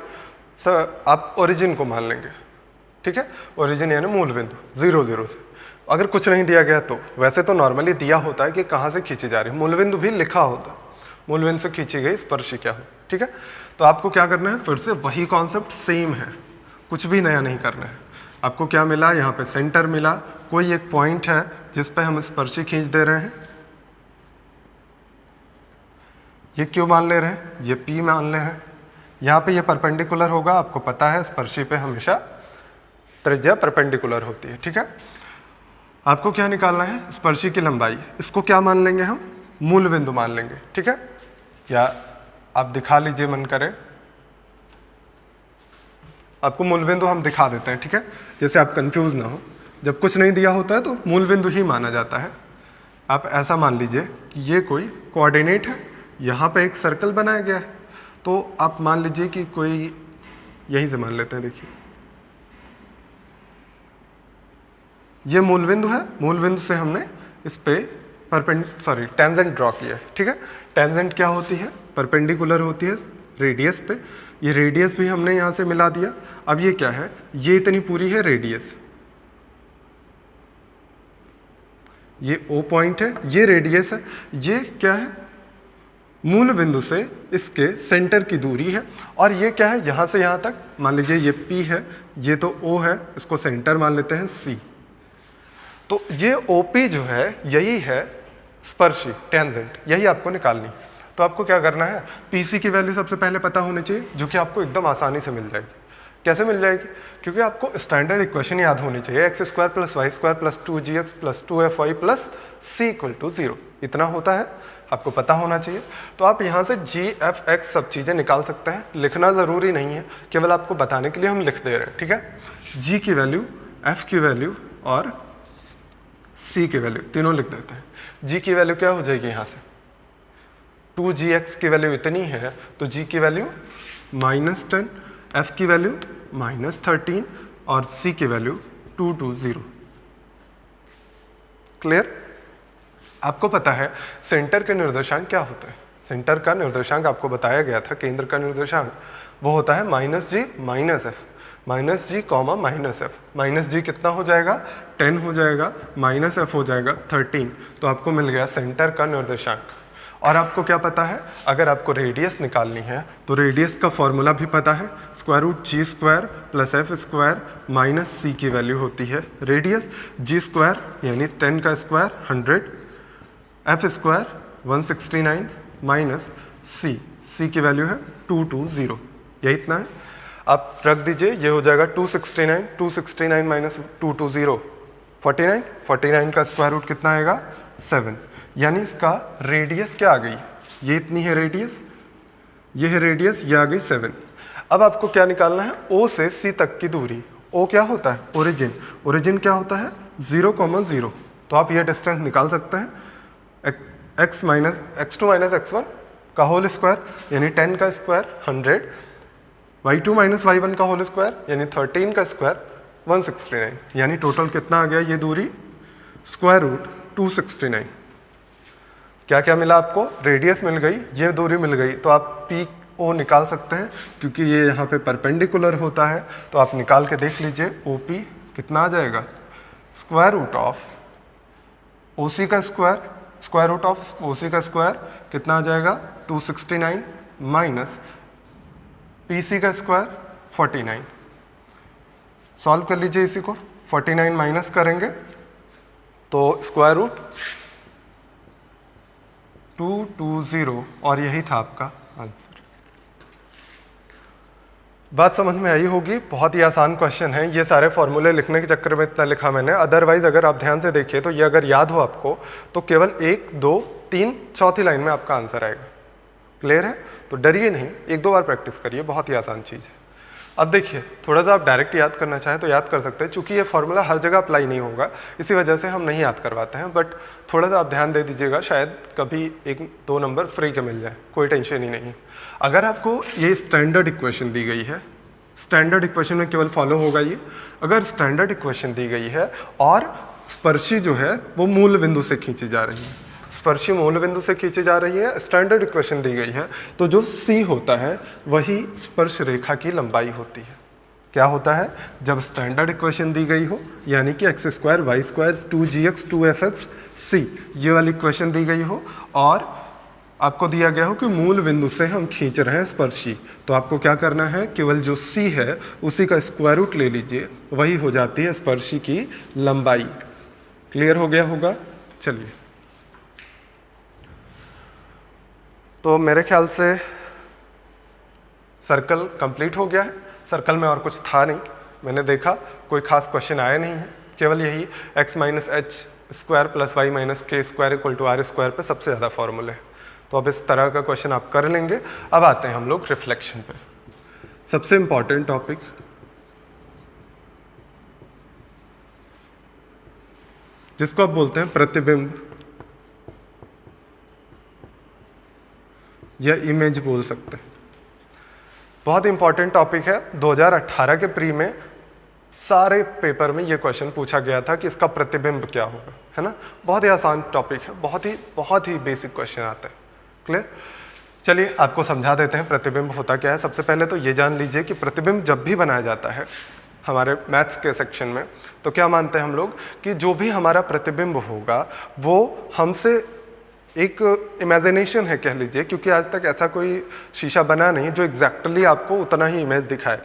सर, आप ओरिजिन को मान लेंगे, ठीक है। ओरिजिन यानी मूल बिंदु 0 0 से, अगर कुछ नहीं दिया गया तो वैसे तो नॉर्मली दिया होता है कि कहाँ से खींची जा रही है, मूल बिंदु भी लिखा होता है, मूल बिंदु से खींची गई स्पर्शी क्या हो, ठीक है। तो आपको क्या करना है, फिर से वही कॉन्सेप्ट सेम है, कुछ भी नया नहीं करना है। आपको क्या मिला, यहाँ पे सेंटर मिला, कोई एक पॉइंट है जिस पे हम स्पर्शी खींच दे रहे हैं, ये क्यों मान ले रहे हैं, ये P मान ले रहे हैं, यहाँ पे ये परपेंडिकुलर होगा, आपको पता है स्पर्शी पे हमेशा त्रिज्या परपेंडिकुलर होती है, ठीक है। आपको क्या निकालना है, स्पर्शी की लंबाई, इसको क्या मान लेंगे हम, मूल बिंदु मान लेंगे, ठीक है। या आप दिखा लीजिए मन करे, आपको मूल बिंदु हम दिखा देते हैं, ठीक है, जैसे आप कंफ्यूज ना हो। जब कुछ नहीं दिया होता है तो मूल बिंदु ही माना जाता है। आप ऐसा मान लीजिए कि ये कोई कोऑर्डिनेट है, यहाँ पे एक सर्कल बनाया गया है, तो आप मान लीजिए कि कोई, यहीं से मान लेते हैं, देखिए ये मूल बिंदु है, मूल बिंदु से हमने इस पे टेंजेंट ड्रॉ किया है, ठीक है। टेंजेंट क्या होती है, परपेंडिकुलर होती है रेडियस पे, ये रेडियस भी हमने यहाँ से मिला दिया। अब ये क्या है, ये इतनी पूरी है रेडियस, ये O पॉइंट है, ये रेडियस है, ये क्या है, मूल बिंदु से इसके सेंटर की दूरी है, और ये क्या है, यहाँ से यहाँ तक मान लीजिए ये P है, ये तो O है, इसको सेंटर मान लेते हैं C। तो ये OP जो है यही है स्पर्शी टेंजेंट, यही आपको निकालनी। तो आपको क्या करना है, PC की वैल्यू सबसे पहले पता होनी चाहिए, जो कि आपको एकदम आसानी से मिल जाएगी। कैसे मिल जाएगी, क्योंकि आपको स्टैंडर्ड इक्वेशन याद होनी चाहिए, x square plus Y square plus 2gx plus 2fy plus c equal to 0, इतना होता है, आपको पता होना चाहिए। तो आप यहाँ से g f x सब चीज़ें निकाल सकते हैं, लिखना ज़रूरी नहीं है, केवल आपको बताने के लिए हम लिख दे रहे हैं, ठीक है। g की वैल्यू, f की वैल्यू और c की वैल्यू तीनों लिख देते हैं। g की वैल्यू क्या हो जाएगी, यहाँ से 2gx की वैल्यू इतनी है, तो g की वैल्यू -10, f की वैल्यू -13 और c की वैल्यू 220। क्लियर। आपको पता है सेंटर के निर्देशांक क्या होता है, सेंटर का निर्देशांक आपको बताया गया था, केंद्र का निर्देशांक वो होता है -g -f, -g, -f, -g कितना हो जाएगा, 10 हो जाएगा, -f हो जाएगा 13, तो आपको मिल गया सेंटर का निर्देशांक। और आपको क्या पता है, अगर आपको रेडियस निकालनी है तो रेडियस का फॉर्मूला भी पता है, square root G square plus F square minus C की वैल्यू होती है रेडियस। जी स्क्वायर यानी 10 का square 100, F square 169 minus C की वैल्यू है 220, यही इतना है। आप रख दीजिए, ये हो जाएगा 269 माइनस 220 49 का स्क्वायर रूट कितना आएगा 7, यानी इसका रेडियस क्या आ गई, ये इतनी है रेडियस, ये है रेडियस, ये आ गई 7। अब आपको क्या निकालना है, O से C तक की दूरी। O क्या होता है, ओरिजिन। ओरिजिन क्या होता है 0,0, तो आप ये डिस्टेंस निकाल सकते हैं, x माइनस x1 का होल स्क्वायर यानी 10 का स्क्वायर 100, y2 माइनस y1 का होल स्क्वायर यानी 13 का स्क्वायर 169, यानी टोटल कितना आ गया ये दूरी, स्क्वायर रूट 269। क्या क्या मिला आपको, रेडियस मिल गई, ये दूरी मिल गई, तो आप पी ओ निकाल सकते हैं, क्योंकि ये यहाँ पे परपेंडिकुलर होता है, तो आप निकाल के देख लीजिए ओ पी कितना आ जाएगा, square root of O C का square, square root of O C का स्क्वायर कितना आ जाएगा 269 माइनस पी सी का स्क्वायर 49। सॉल्व कर लीजिए इसी को, 49 माइनस करेंगे तो स्क्वायर रूट 220, और यही था आपका आंसर। बात समझ में आई होगी, बहुत ही आसान क्वेश्चन है। ये सारे फॉर्मूले लिखने के चक्कर में इतना लिखा मैंने, अदरवाइज अगर आप ध्यान से देखिए तो ये अगर याद हो आपको तो केवल 1 2 3 चौथी लाइन में आपका आंसर आएगा। क्लियर है, तो डरिए नहीं, 1-2 बार प्रैक्टिस करिए, बहुत ही आसान चीज़ है। अब देखिए, थोड़ा सा आप डायरेक्ट याद करना चाहें तो याद कर सकते हैं, चूंकि ये फॉर्मूला हर जगह अप्लाई नहीं होगा, इसी वजह से हम नहीं याद करवाते हैं, बट थोड़ा सा आप ध्यान दे दीजिएगा, शायद कभी 1-2 नंबर फ्री के मिल जाए, कोई टेंशन ही नहीं। अगर आपको ये स्टैंडर्ड इक्वेशन दी गई है, स्टैंडर्ड इक्वेशन में केवल फॉलो होगा ये, अगर स्टैंडर्ड इक्वेशन दी गई है और स्पर्शी जो है वो मूल बिंदु से खींची जा रही है, स्पर्शी मूल बिंदु से खींची जा रही है, स्टैंडर्ड इक्वेशन दी गई है, तो जो C होता है वही स्पर्श रेखा की लंबाई होती है। क्या होता है, जब स्टैंडर्ड इक्वेशन दी गई हो, यानी कि x square y square 2gx 2fx c, ये वाली इक्वेशन दी गई हो और आपको दिया गया हो कि मूल बिंदु से हम खींच रहे हैं स्पर्शी, तो आपको क्या करना है, केवल जो C है उसी का स्क्वायर रूट ले लीजिए, वही हो जाती है स्पर्शी की लंबाई। क्लियर हो गया होगा। चलिए, तो मेरे ख्याल से सर्कल कंप्लीट हो गया है। सर्कल में और कुछ था नहीं, मैंने देखा कोई खास क्वेश्चन आया नहीं है, केवल यही x minus H square plus Y minus K square equal to R square पर सबसे ज़्यादा फॉर्मूले हैं, तो अब इस तरह का क्वेश्चन आप कर लेंगे। अब आते हैं हम लोग रिफ्लेक्शन पे, सबसे इंपॉर्टेंट टॉपिक, जिसको आप बोलते हैं प्रतिबिंब या इमेज बोल सकते हैं। बहुत इंपॉर्टेंट टॉपिक है, 2018 के प्री में सारे पेपर में ये क्वेश्चन पूछा गया था कि इसका प्रतिबिंब क्या होगा, है ना। बहुत ही आसान टॉपिक है, बहुत ही बेसिक क्वेश्चन आता है। क्लियर, चलिए आपको समझा देते हैं प्रतिबिंब होता क्या है। सबसे पहले तो ये जान लीजिए कि प्रतिबिंब जब भी बनाया जाता है हमारे मैथ्स के सेक्शन में, तो क्या मानते हैं हम लोग कि जो भी हमारा प्रतिबिंब होगा वो हमसे एक इमेजिनेशन है कह लीजिए, क्योंकि आज तक ऐसा कोई शीशा बना नहीं जो एग्जैक्टली आपको उतना ही इमेज दिखाए।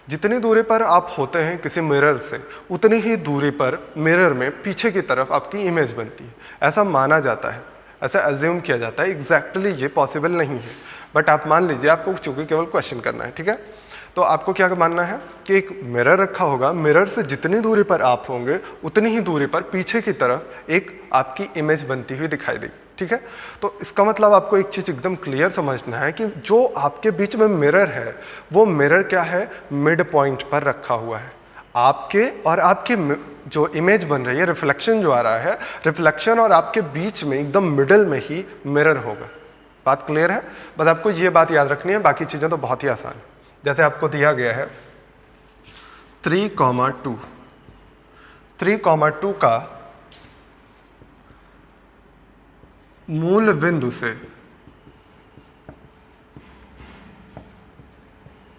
जितनी दूरी पर आप होते हैं किसी मिरर से, उतनी ही दूरी पर मिरर में पीछे की तरफ आपकी इमेज बनती है, ऐसा माना जाता है, ऐसा एज्यूम किया जाता है। एग्जैक्टली ये पॉसिबल नहीं है, बट आप मान लीजिए, आपको चूंकि केवल क्वेश्चन करना है, ठीक है। तो आपको क्या मानना है कि एक मिरर रखा होगा, मिरर से जितनी दूरी पर आप होंगे उतनी ही दूरी पर पीछे की तरफ एक आपकी इमेज बनती हुई दिखाई देगी, ठीक है। तो इसका मतलब आपको एक चीज़ एकदम क्लियर समझना है कि जो आपके बीच में मिरर है वो मिरर क्या है, मिड पॉइंट पर रखा हुआ है। आपके और आपकी जो इमेज बन रही है, रिफ्लेक्शन जो आ रहा है, रिफ्लेक्शन और आपके बीच में एकदम मिडल में ही मिरर होगा। बात क्लियर है, बस आपको ये बात याद रखनी है, बाकी चीज़ें तो बहुत ही आसान है। जैसे आपको दिया गया है 3,2, 3,2 का मूल बिंदु से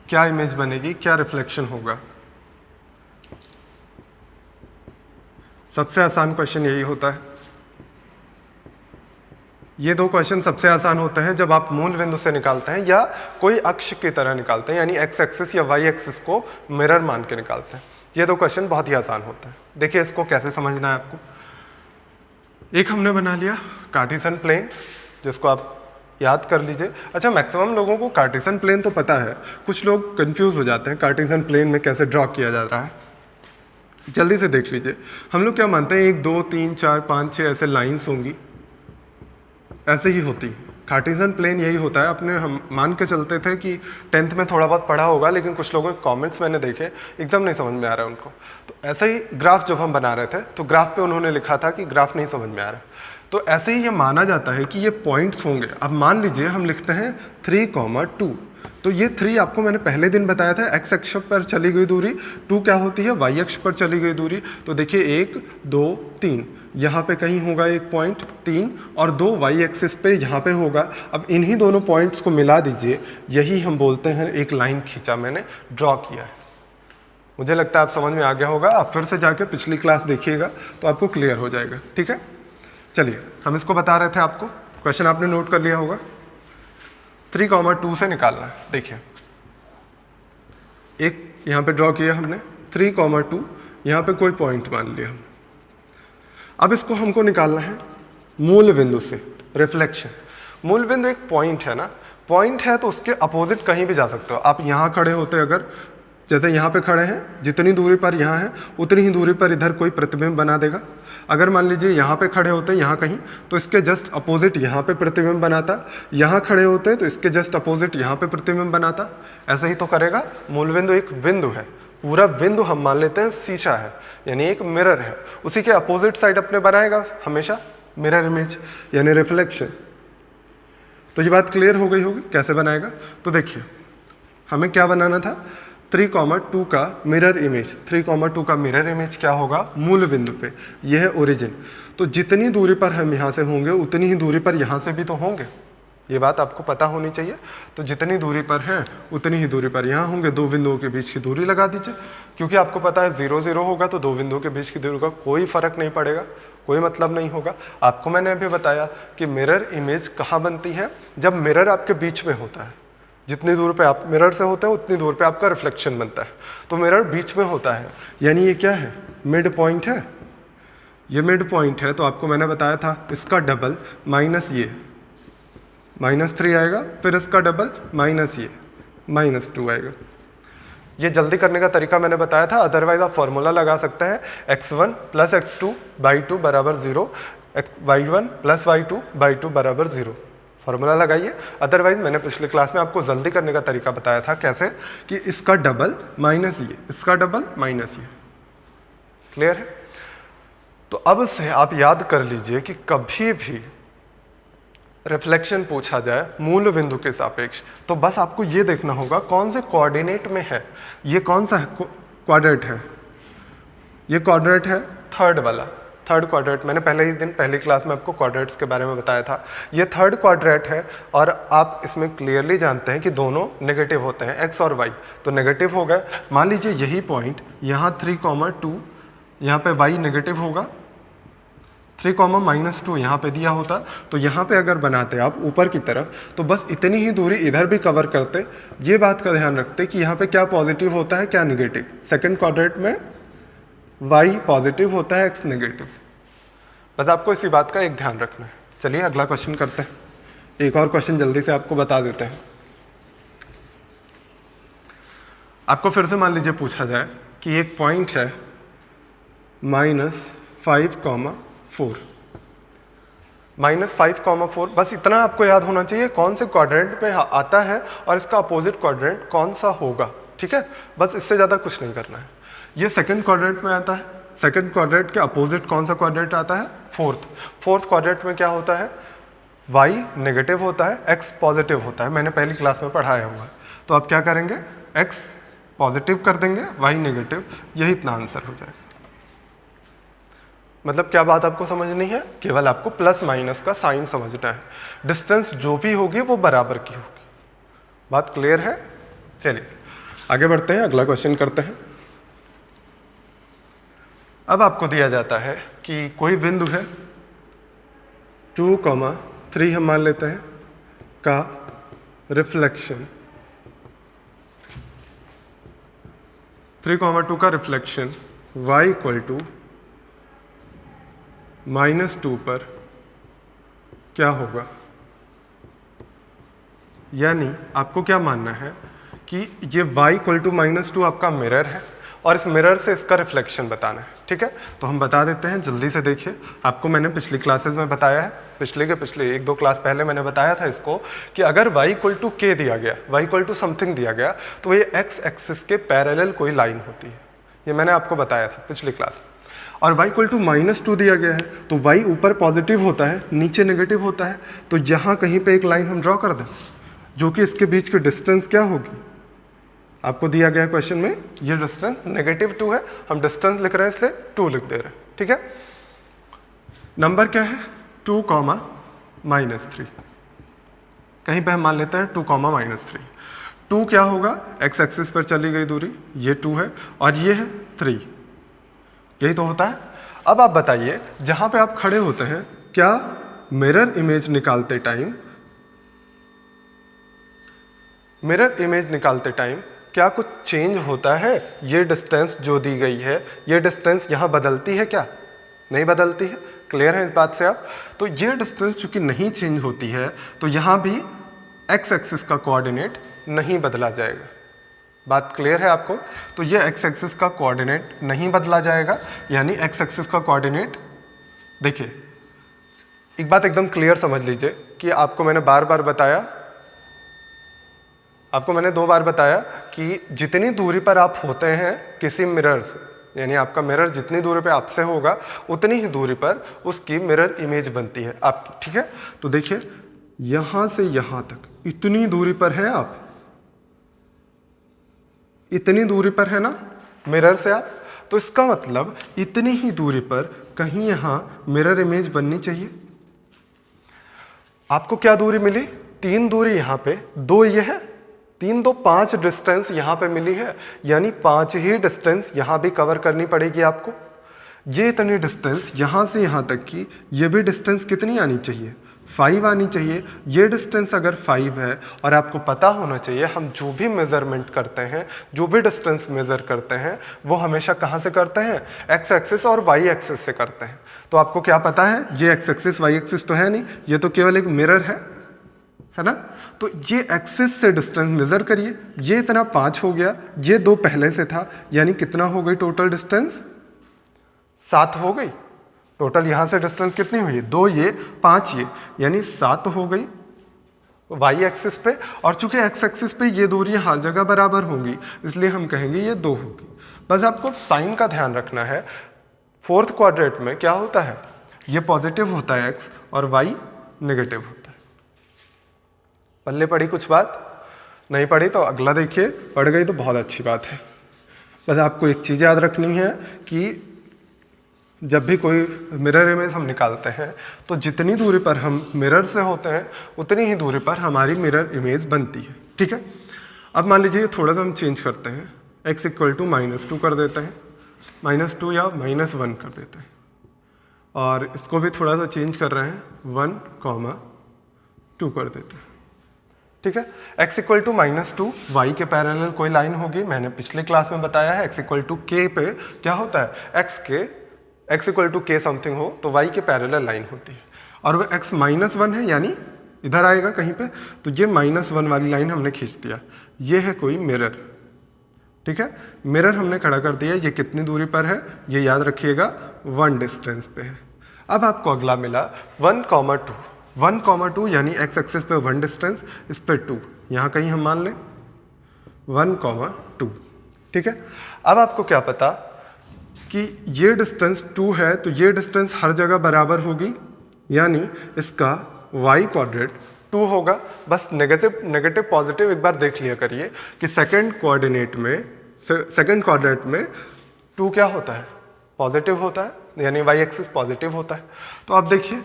क्या इमेज बनेगी, क्या रिफ्लेक्शन होगा। सबसे आसान क्वेश्चन यही होता है। ये दो क्वेश्चन सबसे आसान होते हैं जब आप मूल बिंदु से निकालते हैं या कोई अक्ष की तरह निकालते हैं, यानी एक्स एक्सिस या वाई एक्सिस को मिरर मान के निकालते हैं। ये दो क्वेश्चन बहुत ही आसान होता है। देखिए इसको कैसे समझना है आपको। एक हमने बना लिया कार्टेशियन प्लेन, जिसको आप याद कर लीजिए। अच्छा, मैक्सिमम लोगों को कार्टेशियन प्लेन तो पता है, कुछ लोग कंफ्यूज हो जाते हैं कार्टेशियन प्लेन में कैसे ड्रॉ किया जा रहा है। जल्दी से देख लीजिए, हम लोग क्या मानते हैं 1 2 3 4 5 6 ऐसे लाइंस होंगी, ऐसे ही होती है। कार्टेशियन प्लेन यही होता है। अपने हम मान के चलते थे कि 10th में थोड़ा बहुत पढ़ा होगा, लेकिन कुछ लोगों के कमेंट्स मैंने देखे एकदम नहीं समझ में आ रहा है उनको। तो ऐसे ही ग्राफ जब हम बना रहे थे तो ग्राफ पे उन्होंने लिखा था कि ग्राफ नहीं समझ में आ रहा। तो ऐसे ही ये माना जाता है कि ये पॉइंट्स होंगे। अब मान लीजिए हम लिखते हैं 3,2, तो ये 3 आपको मैंने पहले दिन बताया था एक्स अक्ष पर चली गई दूरी, 2 क्या होती है वाई अक्ष पर चली गई दूरी। तो देखिए 1 2 3 यहाँ पे कहीं होगा एक पॉइंट 3 और 2 वाई एक्सिस पे यहाँ पे होगा। अब इन्हीं दोनों पॉइंट्स को मिला दीजिए, यही हम बोलते हैं एक लाइन खींचा, मैंने ड्रॉ किया है। मुझे लगता है आप समझ में आ गया होगा। आप फिर से जाके पिछली क्लास देखिएगा तो आपको क्लियर हो जाएगा। ठीक है, चलिए हम इसको बता रहे थे आपको। क्वेश्चन आपने नोट कर लिया होगा। 3,2 से निकालना है। देखिए एक यहाँ पे ड्रॉ किया हमने 3,2, यहाँ पे कोई पॉइंट मान लिया हम। अब इसको हमको निकालना है मूल बिंदु से, रिफ्लेक्शन। मूल बिंदु एक पॉइंट है ना, पॉइंट है तो उसके अपोजिट कहीं भी जा सकते हो आप। यहाँ खड़े होते अगर, जैसे यहाँ पे खड़े हैं, जितनी दूरी पर यहाँ है उतनी ही दूरी पर इधर कोई प्रतिबिंब बना देगा। अगर मान लीजिए यहाँ पे खड़े होते हैं यहाँ कहीं, तो इसके जस्ट अपोजिट यहाँ पे प्रतिबिंब बनाता। यहाँ खड़े होते हैं तो इसके जस्ट अपोजिट यहाँ पे प्रतिबिंब बनाता। ऐसे ही तो करेगा। मूल बिंदु एक बिंदु है, पूरा बिंदु हम मान लेते हैं शीशा है, यानी एक मिरर है। उसी के अपोजिट साइड अपने बनाएगा हमेशा मिरर इमेज, यानी रिफ्लेक्शन। तो ये बात क्लियर हो गई होगी कैसे बनाएगा। तो देखिए हमें क्या बनाना था, 3,2 का मिरर इमेज। 3,2 का मिरर इमेज क्या होगा, मूल बिंदु पे, यह है ओरिजिन। तो जितनी दूरी पर हम यहाँ से होंगे उतनी ही दूरी पर यहाँ से भी तो होंगे, ये बात आपको पता होनी चाहिए। तो जितनी दूरी पर हैं उतनी ही दूरी पर यहाँ होंगे। दो बिंदुओं के बीच की दूरी लगा दीजिए, क्योंकि आपको पता है 0 0 होगा तो दो बिंदुओं के बीच की दूरी का कोई फर्क नहीं पड़ेगा, कोई मतलब नहीं होगा। आपको मैंने अभी बताया कि मिरर इमेज कहाँ बनती है, जब मिरर आपके बीच में होता है। जितनी दूर पे आप मिरर से होते हैं उतनी दूर पे आपका रिफ्लेक्शन बनता है। तो मिरर बीच में होता है, यानी ये क्या है, मिड पॉइंट है। ये मिड पॉइंट है, तो आपको मैंने बताया था इसका डबल माइनस ये -3 आएगा, फिर इसका डबल माइनस ये -2 आएगा। ये जल्दी करने का तरीका मैंने बताया था। अदरवाइज आप फॉर्मूला लगा सकते हैं x1 + x2/2 = 0, y1 + y2/2 = 0। Formula लगाइए। अदरवाइज मैंने पिछले क्लास में आपको जल्दी करने का तरीका बताया था कैसे, कि इसका डबल माइनस ये, इसका डबल माइनस ये। क्लियर है। तो अब से आप याद कर लीजिए कि कभी भी रिफ्लेक्शन पूछा जाए मूल बिंदु के सापेक्ष, तो बस आपको ये देखना होगा कौन से कोऑर्डिनेट में है। ये कौन सा क्वाड्रेंट है, ये क्वाड्रेंट है थर्ड वाला, थर्ड क्वाड्रेंट। मैंने पहले ही दिन पहली क्लास में आपको क्वाड्रेंट्स के बारे में बताया था। ये थर्ड क्वाड्रेंट है और आप इसमें क्लियरली जानते हैं कि दोनों नेगेटिव होते हैं, एक्स और वाई। तो नेगेटिव हो गए। मान लीजिए यही पॉइंट यहाँ 3,2, यहाँ पे वाई नेगेटिव होगा, 3,-2 यहाँ पे दिया होता। तो यहाँ पे अगर बनाते आप ऊपर की तरफ, तो बस इतनी ही दूरी इधर भी कवर करते। ये बात का ध्यान रखते कि यहाँ पे क्या पॉजिटिव होता है क्या निगेटिव। सेकेंड क्वाड्रेंट में y पॉजिटिव होता है, x नेगेटिव। बस आपको इसी बात का एक ध्यान रखना है। चलिए अगला क्वेश्चन करते हैं। एक और क्वेश्चन जल्दी से आपको बता देते हैं। आपको फिर से मान लीजिए पूछा जाए कि एक पॉइंट है -5,4, -5,4। बस इतना आपको याद होना चाहिए कौन से क्वाड्रेंट में आता है और इसका अपोजिट क्वाड्रेंट कौन सा होगा। ठीक है, बस इससे ज़्यादा कुछ नहीं करना है। ये सेकंड क्वाड्रेंट में आता है। सेकंड क्वाड्रेंट के अपोजिट कौन सा क्वाड्रेंट आता है, फोर्थ क्वाड्रेंट में क्या होता है, y नेगेटिव होता है, x पॉजिटिव होता है। मैंने पहली क्लास में पढ़ाया हुआ है। तो आप क्या करेंगे, x पॉजिटिव कर देंगे, y नेगेटिव, यही इतना आंसर हो जाएगा। मतलब क्या बात आपको समझनी है, केवल आपको प्लस माइनस का साइन समझना है। डिस्टेंस जो भी होगी वो बराबर की होगी। बात क्लियर है। चलिए आगे बढ़ते हैं, अगला क्वेश्चन करते हैं। अब आपको दिया जाता है कि कोई बिंदु है 2, 3 हम मान लेते हैं का रिफ्लेक्शन, 3,2 का रिफ्लेक्शन y इक्वल टू -2 पर क्या होगा। यानी आपको क्या मानना है कि ये y इक्वल टू -2 आपका मिरर है और इस मिरर से इसका रिफ्लेक्शन बताना है। ठीक है, तो हम बता देते हैं, जल्दी से देखिए। आपको मैंने पिछली क्लासेस में बताया है, पिछले 1-2 क्लास पहले मैंने बताया था इसको कि अगर y इक्वल टू k दिया गया, y इक्वल टू समथिंग दिया गया, तो ये x एक्सिस के पैरेलल कोई लाइन होती है। ये मैंने आपको बताया था पिछली क्लास में। और y इक्वल टू -2 दिया गया है, तो y ऊपर पॉजिटिव होता है, नीचे नेगेटिव होता है। तो यहाँ कहीं पे एक लाइन हम ड्रॉ कर दें, जो कि इसके बीच की डिस्टेंस क्या होगी। आपको दिया गया क्वेश्चन में ये डिस्टेंस -2 है, हम डिस्टेंस लिख रहे हैं इसलिए 2 लिख दे रहे हैं। ठीक है, नंबर क्या है 2, -3। कहीं पे हम मान लेते हैं 2, -3। 2 क्या होगा, x एक्सिस पर चली गई दूरी, ये 2 है और ये है 3, यही तो होता है। अब आप बताइए, जहां पे आप खड़े होते हैं, क्या मिरर इमेज निकालते टाइम क्या कुछ चेंज होता है। ये डिस्टेंस जो दी गई है, ये डिस्टेंस यहाँ बदलती है क्या, नहीं बदलती है। क्लियर है इस बात से आप। तो ये डिस्टेंस चूंकि नहीं चेंज होती है, तो यहाँ भी x एक्सिस का कोऑर्डिनेट नहीं बदला जाएगा। बात क्लियर है आपको। तो ये x एक्सिस का कोऑर्डिनेट नहीं बदला जाएगा, यानी x एक्सिस का कोऑर्डिनेट, देखिए एक बात एकदम क्लियर समझ लीजिए कि आपको मैंने बार बार बताया, आपको मैंने 2 बार बताया कि जितनी दूरी पर आप होते हैं किसी मिरर से, यानी आपका मिरर जितनी दूरी पे आपसे होगा उतनी ही दूरी पर उसकी मिरर इमेज बनती है आपकी। ठीक है, तो देखिए यहाँ से यहाँ तक इतनी दूरी पर है आप, इतनी दूरी पर है ना मिरर से आप, तो इसका मतलब इतनी ही दूरी पर कहीं यहाँ मिरर इमेज बननी चाहिए। आपको क्या दूरी मिली, 3 दूरी यहाँ पे, 2 ये है, 3, 2, 5 डिस्टेंस यहाँ पे मिली है, यानी 5 ही डिस्टेंस यहाँ भी कवर करनी पड़ेगी आपको। ये इतनी डिस्टेंस यहाँ से यहाँ तक की, ये भी डिस्टेंस कितनी आनी चाहिए, 5 आनी चाहिए। ये डिस्टेंस अगर 5 है, और आपको पता होना चाहिए हम जो भी मेजरमेंट करते हैं, जो भी डिस्टेंस मेजर करते हैं, वो हमेशा कहाँ से करते हैं, x एक्सिस और y एक्सिस से करते हैं। तो आपको क्या पता है, ये x एक्सिस y एक्सिस तो है नहीं, ये तो केवल एक मिरर है ना। तो ये एक्सिस से डिस्टेंस मेजर करिए, ये इतना 5 हो गया, ये 2 पहले से था, यानी कितना हो गई टोटल डिस्टेंस, 7 हो गई। टोटल यहाँ से डिस्टेंस कितनी हुई, 2 ये 5 ये, यानी 7 हो गई y एक्सिस पे। और चूंकि x एक्सिस पे ये दूरी हर जगह बराबर होंगी, इसलिए हम कहेंगे ये 2 होगी। बस आपको साइन का ध्यान रखना है। 4th क्वाड्रेंट में क्या होता है, ये पॉजिटिव होता है x और y नेगेटिव होता है। पल्ले पड़ी कुछ बात, नहीं पड़ी तो अगला देखिए, पड़ गई तो बहुत अच्छी बात है। बस आपको एक चीज़ याद रखनी है कि जब भी कोई मिरर इमेज हम निकालते हैं, तो जितनी दूरी पर हम मिरर से होते हैं उतनी ही दूरी पर हमारी मिरर इमेज बनती है। ठीक है, अब मान लीजिए थोड़ा सा हम चेंज करते हैं, x इक्वल टू -2 कर देते हैं, -2 या -1 कर देते हैं, और इसको भी थोड़ा सा चेंज कर रहे हैं, 1,2 कर देते हैं। ठीक है, x इक्वल टू -2, y के पैरेलल कोई लाइन होगी। मैंने पिछले क्लास में बताया है x इक्वल टू k पे क्या होता है, x equal to k something हो तो y के पैरेलल लाइन होती है, और वो x -1 है, यानी इधर आएगा कहीं पे, तो ये -1 वाली लाइन हमने खींच दिया। ये है कोई मिरर। ठीक है, मिरर हमने खड़ा कर दिया, ये कितनी दूरी पर है, ये याद रखिएगा 1 डिस्टेंस पे है। अब आपको अगला मिला 1,2, 1,2 यानी x एक्सिस पे 1 डिस्टेंस, इस पे 2, यहाँ कहीं हम मान लें 1,2। ठीक है, अब आपको क्या पता कि ये डिस्टेंस 2 है, तो ये डिस्टेंस हर जगह बराबर होगी, यानी इसका y क्वाड्रेंट 2 होगा। बस नेगेटिव पॉजिटिव एक बार देख लिया करिए कि सेकंड क्वाड्रेंट में 2 क्या होता है, पॉजिटिव होता है, यानी y एक्सिस पॉजिटिव होता है। तो आप देखिए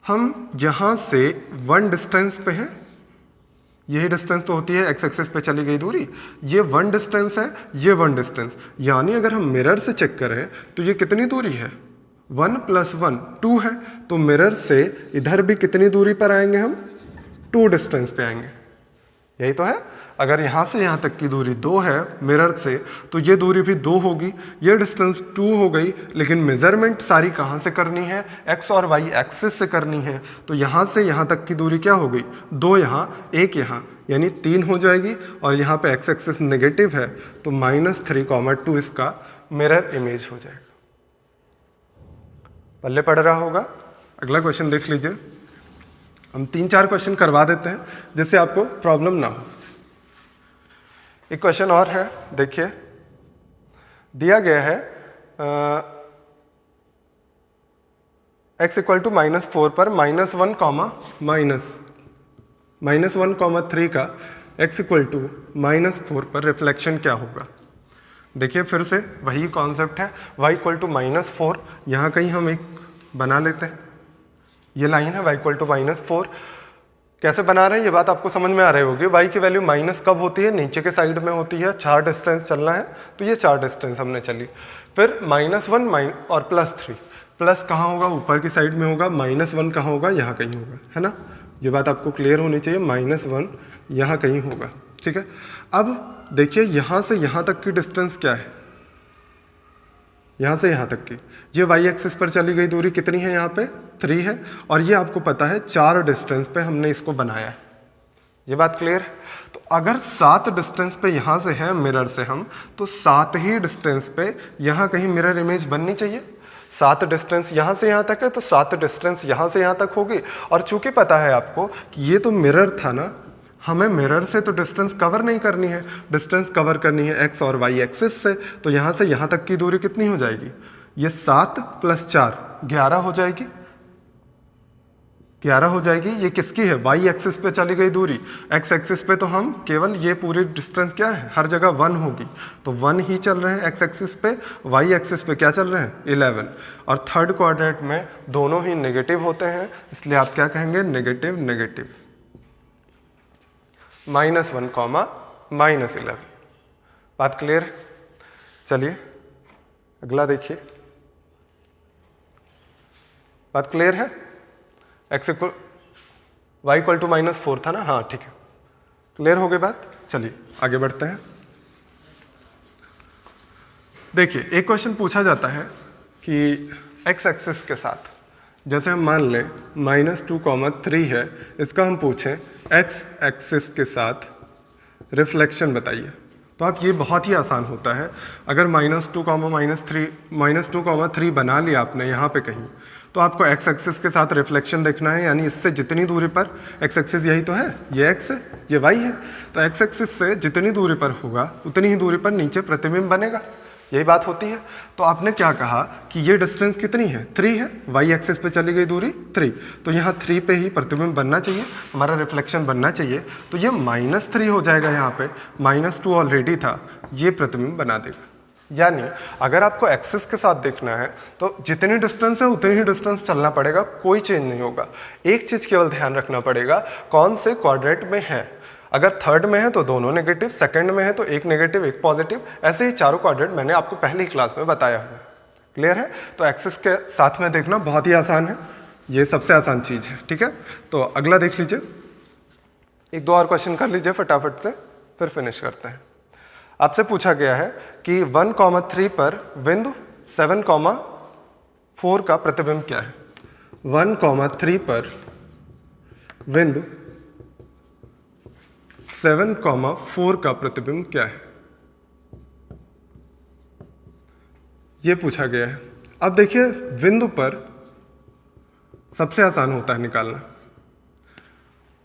हम यहाँ से 1 डिस्टेंस पे हैं, यही डिस्टेंस तो होती है x एक्सिस पे चली गई दूरी, ये 1 डिस्टेंस है, ये 1 डिस्टेंस, यानी अगर हम मिरर से चेक करें तो ये कितनी दूरी है, 1 + 1 2 है, तो मिरर से इधर भी कितनी दूरी पर आएंगे हम? 2 डिस्टेंस पे आएंगे। यही तो है। अगर यहाँ से यहाँ तक की दूरी 2 है मिरर से, तो ये दूरी भी 2 होगी, ये डिस्टेंस 2 हो गई। लेकिन मेजरमेंट सारी कहाँ से करनी है? एक्स और वाई एक्सिस से करनी है। तो यहाँ से यहाँ तक की दूरी क्या हो गई? 2 यहाँ, 1 यहाँ, यानी 3 हो जाएगी। और यहाँ पे एक्स एक्सिस नेगेटिव है, तो -3, 2 इसका मिरर इमेज हो जाएगा। पल्ले पड़ रहा होगा। अगला क्वेश्चन देख लीजिए। हम 3-4 क्वेश्चन करवा देते हैं जिससे आपको प्रॉब्लम ना हो। एक क्वेश्चन और है, देखिए दिया गया है x = -4 पर -1, -1,3 का x = -4 पर रिफ्लेक्शन क्या होगा? देखिए फिर से वही कॉन्सेप्ट है, y = -4, यहाँ कहीं हम एक बना लेते हैं। ये लाइन है y = -4। कैसे बना रहे हैं ये बात आपको समझ में आ रही होगी। y की वैल्यू माइनस कब होती है? नीचे के साइड में होती है। 4 डिस्टेंस चलना है, तो ये 4 डिस्टेंस हमने चली। फिर -1 और +3, प्लस कहाँ होगा? ऊपर की साइड में होगा। -1 कहाँ होगा? यहाँ कहीं होगा, है ना। ये बात आपको क्लियर होनी चाहिए। -1 यहाँ कहीं होगा, ठीक है। अब देखिए यहाँ से यहाँ तक की डिस्टेंस क्या है? यहाँ से यहाँ तक की ये y एक्सिस पर चली गई दूरी कितनी है? यहाँ पे 3 है। और ये आपको पता है 4 डिस्टेंस पे हमने इसको बनाया है। ये बात क्लियर है। तो अगर 7 डिस्टेंस पे यहाँ से है मिरर से हम, तो 7 ही डिस्टेंस पे यहाँ कहीं मिरर इमेज बननी चाहिए। 7 डिस्टेंस यहाँ से यहाँ तक है, तो 7 डिस्टेंस यहाँ से यहाँ तक होगी। और चूंकि पता है आपको कि ये तो मिरर था ना, हमें मिरर से तो डिस्टेंस कवर नहीं करनी है, डिस्टेंस कवर करनी है एक्स और वाई एक्सिस से। तो यहाँ से यहाँ तक की दूरी कितनी हो जाएगी? ये 7 + 4 11 हो जाएगी। 11 हो जाएगी। ये किसकी है? वाई एक्सिस पे चली गई दूरी। एक्स एक्सिस पे तो हम केवल ये पूरी डिस्टेंस क्या है? हर जगह 1 होगी, तो 1 ही चल रहे हैं एक्स एक्सिस पे। वाई एक्सिस पे क्या चल रहे हैं? 11। और थर्ड क्वाड्रेंट में दोनों ही नेगेटिव होते हैं, इसलिए आप क्या कहेंगे? Negative negative. -1, -11। बात क्लियर है? चलिए अगला देखिए। बात क्लियर है? y = -4 था ना? हाँ ठीक है, क्लियर हो गई बात। चलिए आगे बढ़ते हैं। देखिए एक क्वेश्चन पूछा जाता है कि x एक्सिस के साथ, जैसे हम मान लें -2, 3 है, इसका हम पूछें x एक्सिस के साथ रिफ्लेक्शन बताइए। तो आप ये बहुत ही आसान होता है। अगर -2, 3 बना लिया आपने यहाँ पे कहीं, तो आपको x एक्सिस के साथ रिफ्लेक्शन देखना है, यानी इससे जितनी दूरी पर, x एक्सिस यही तो है, ये x है, ये y है, तो x एक्सिस से जितनी दूरी पर होगा उतनी ही दूरी पर नीचे प्रतिबिंब बनेगा। यही बात होती है। तो आपने क्या कहा कि ये डिस्टेंस कितनी है? 3 है। y एक्सिस पे चली गई दूरी 3, तो यहाँ 3 पे ही प्रतिबिंब बनना चाहिए, हमारा रिफ्लेक्शन बनना चाहिए। तो ये -3 हो जाएगा। यहाँ पे -2 ऑलरेडी था, ये प्रतिबिंब बना देगा। यानी अगर आपको एक्सिस के साथ देखना है तो जितनी डिस्टेंस है उतनी ही डिस्टेंस चलना पड़ेगा, कोई चेंज नहीं होगा। एक चीज़ केवल ध्यान रखना पड़ेगा, कौन से क्वाड्रेंट में है। अगर थर्ड में है तो दोनों नेगेटिव, सेकंड में है तो एक नेगेटिव एक पॉजिटिव, ऐसे ही चारों क्वाड्रेंट मैंने आपको पहली क्लास में बताया हुआ है। क्लियर है? तो एक्सिस के साथ में देखना बहुत ही आसान है, ये सबसे आसान चीज़ है, ठीक है। तो अगला देख लीजिए, 1-2 और क्वेश्चन कर लीजिए फटाफट से, फिर फिनिश करते हैं। आपसे पूछा गया है कि 1,3 पर बिंदु 7,4 का प्रतिबिंब क्या है। 1,3 पर बिंदु 7,4 का प्रतिबिंब क्या है, ये पूछा गया है। अब देखिए बिंदु पर सबसे आसान होता है निकालना।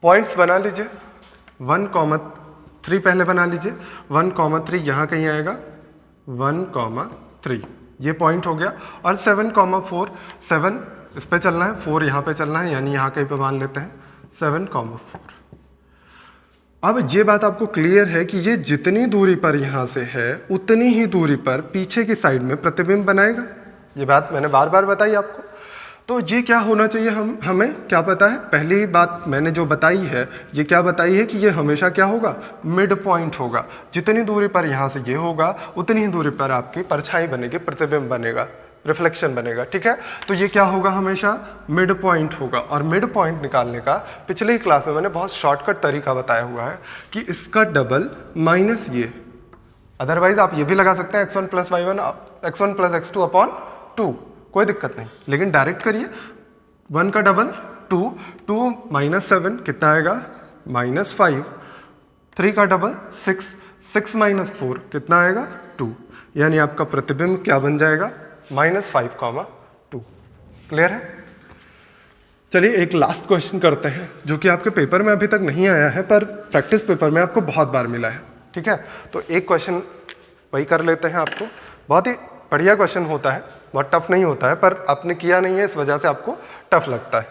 पॉइंट्स बना लीजिए, 1,3 पहले बना लीजिए। 1,3 यहाँ कहीं आएगा, 1,3 ये पॉइंट हो गया। और 7,4, 7 इस पे चलना है, 4 यहाँ पे चलना है, यानी यहाँ कहीं पे मान लेते हैं 7,4। अब ये बात आपको क्लियर है कि ये जितनी दूरी पर यहाँ से है उतनी ही दूरी पर पीछे की साइड में प्रतिबिंब बनाएगा। ये बात मैंने बार बार बताई आपको। तो ये क्या होना चाहिए, हमें क्या पता है, पहली बात मैंने जो बताई है, ये क्या बताई है कि ये हमेशा क्या होगा, मिड पॉइंट होगा। जितनी दूरी पर यहाँ से ये होगा उतनी ही दूरी पर आपकी परछाई बनेगी, प्रतिबिंब बनेगा। रिफ्लेक्शन बनेगा, ठीक है। तो ये क्या होगा, हमेशा मिड पॉइंट होगा। और मिड पॉइंट निकालने का पिछले ही क्लास में मैंने बहुत शॉर्टकट तरीका बताया हुआ है कि इसका डबल माइनस ये, अदरवाइज आप ये भी लगा सकते हैं x1 plus y1 x1 plus x2 upon 2, कोई दिक्कत नहीं, लेकिन डायरेक्ट करिए। 1 का डबल 2, 2 माइनस 7 कितना आएगा -5, 3 का डबल 6, 6 माइनस 4 कितना आएगा 2, यानी आपका प्रतिबिंब क्या बन जाएगा -5,2। क्लियर है। चलिए एक लास्ट क्वेश्चन करते हैं जो कि आपके पेपर में अभी तक नहीं आया है पर प्रैक्टिस पेपर में आपको बहुत बार मिला है, ठीक है। तो एक क्वेश्चन वही कर लेते हैं। आपको बहुत ही बढ़िया क्वेश्चन होता है, बहुत टफ नहीं होता है, पर आपने किया नहीं है इस वजह से आपको टफ लगता है।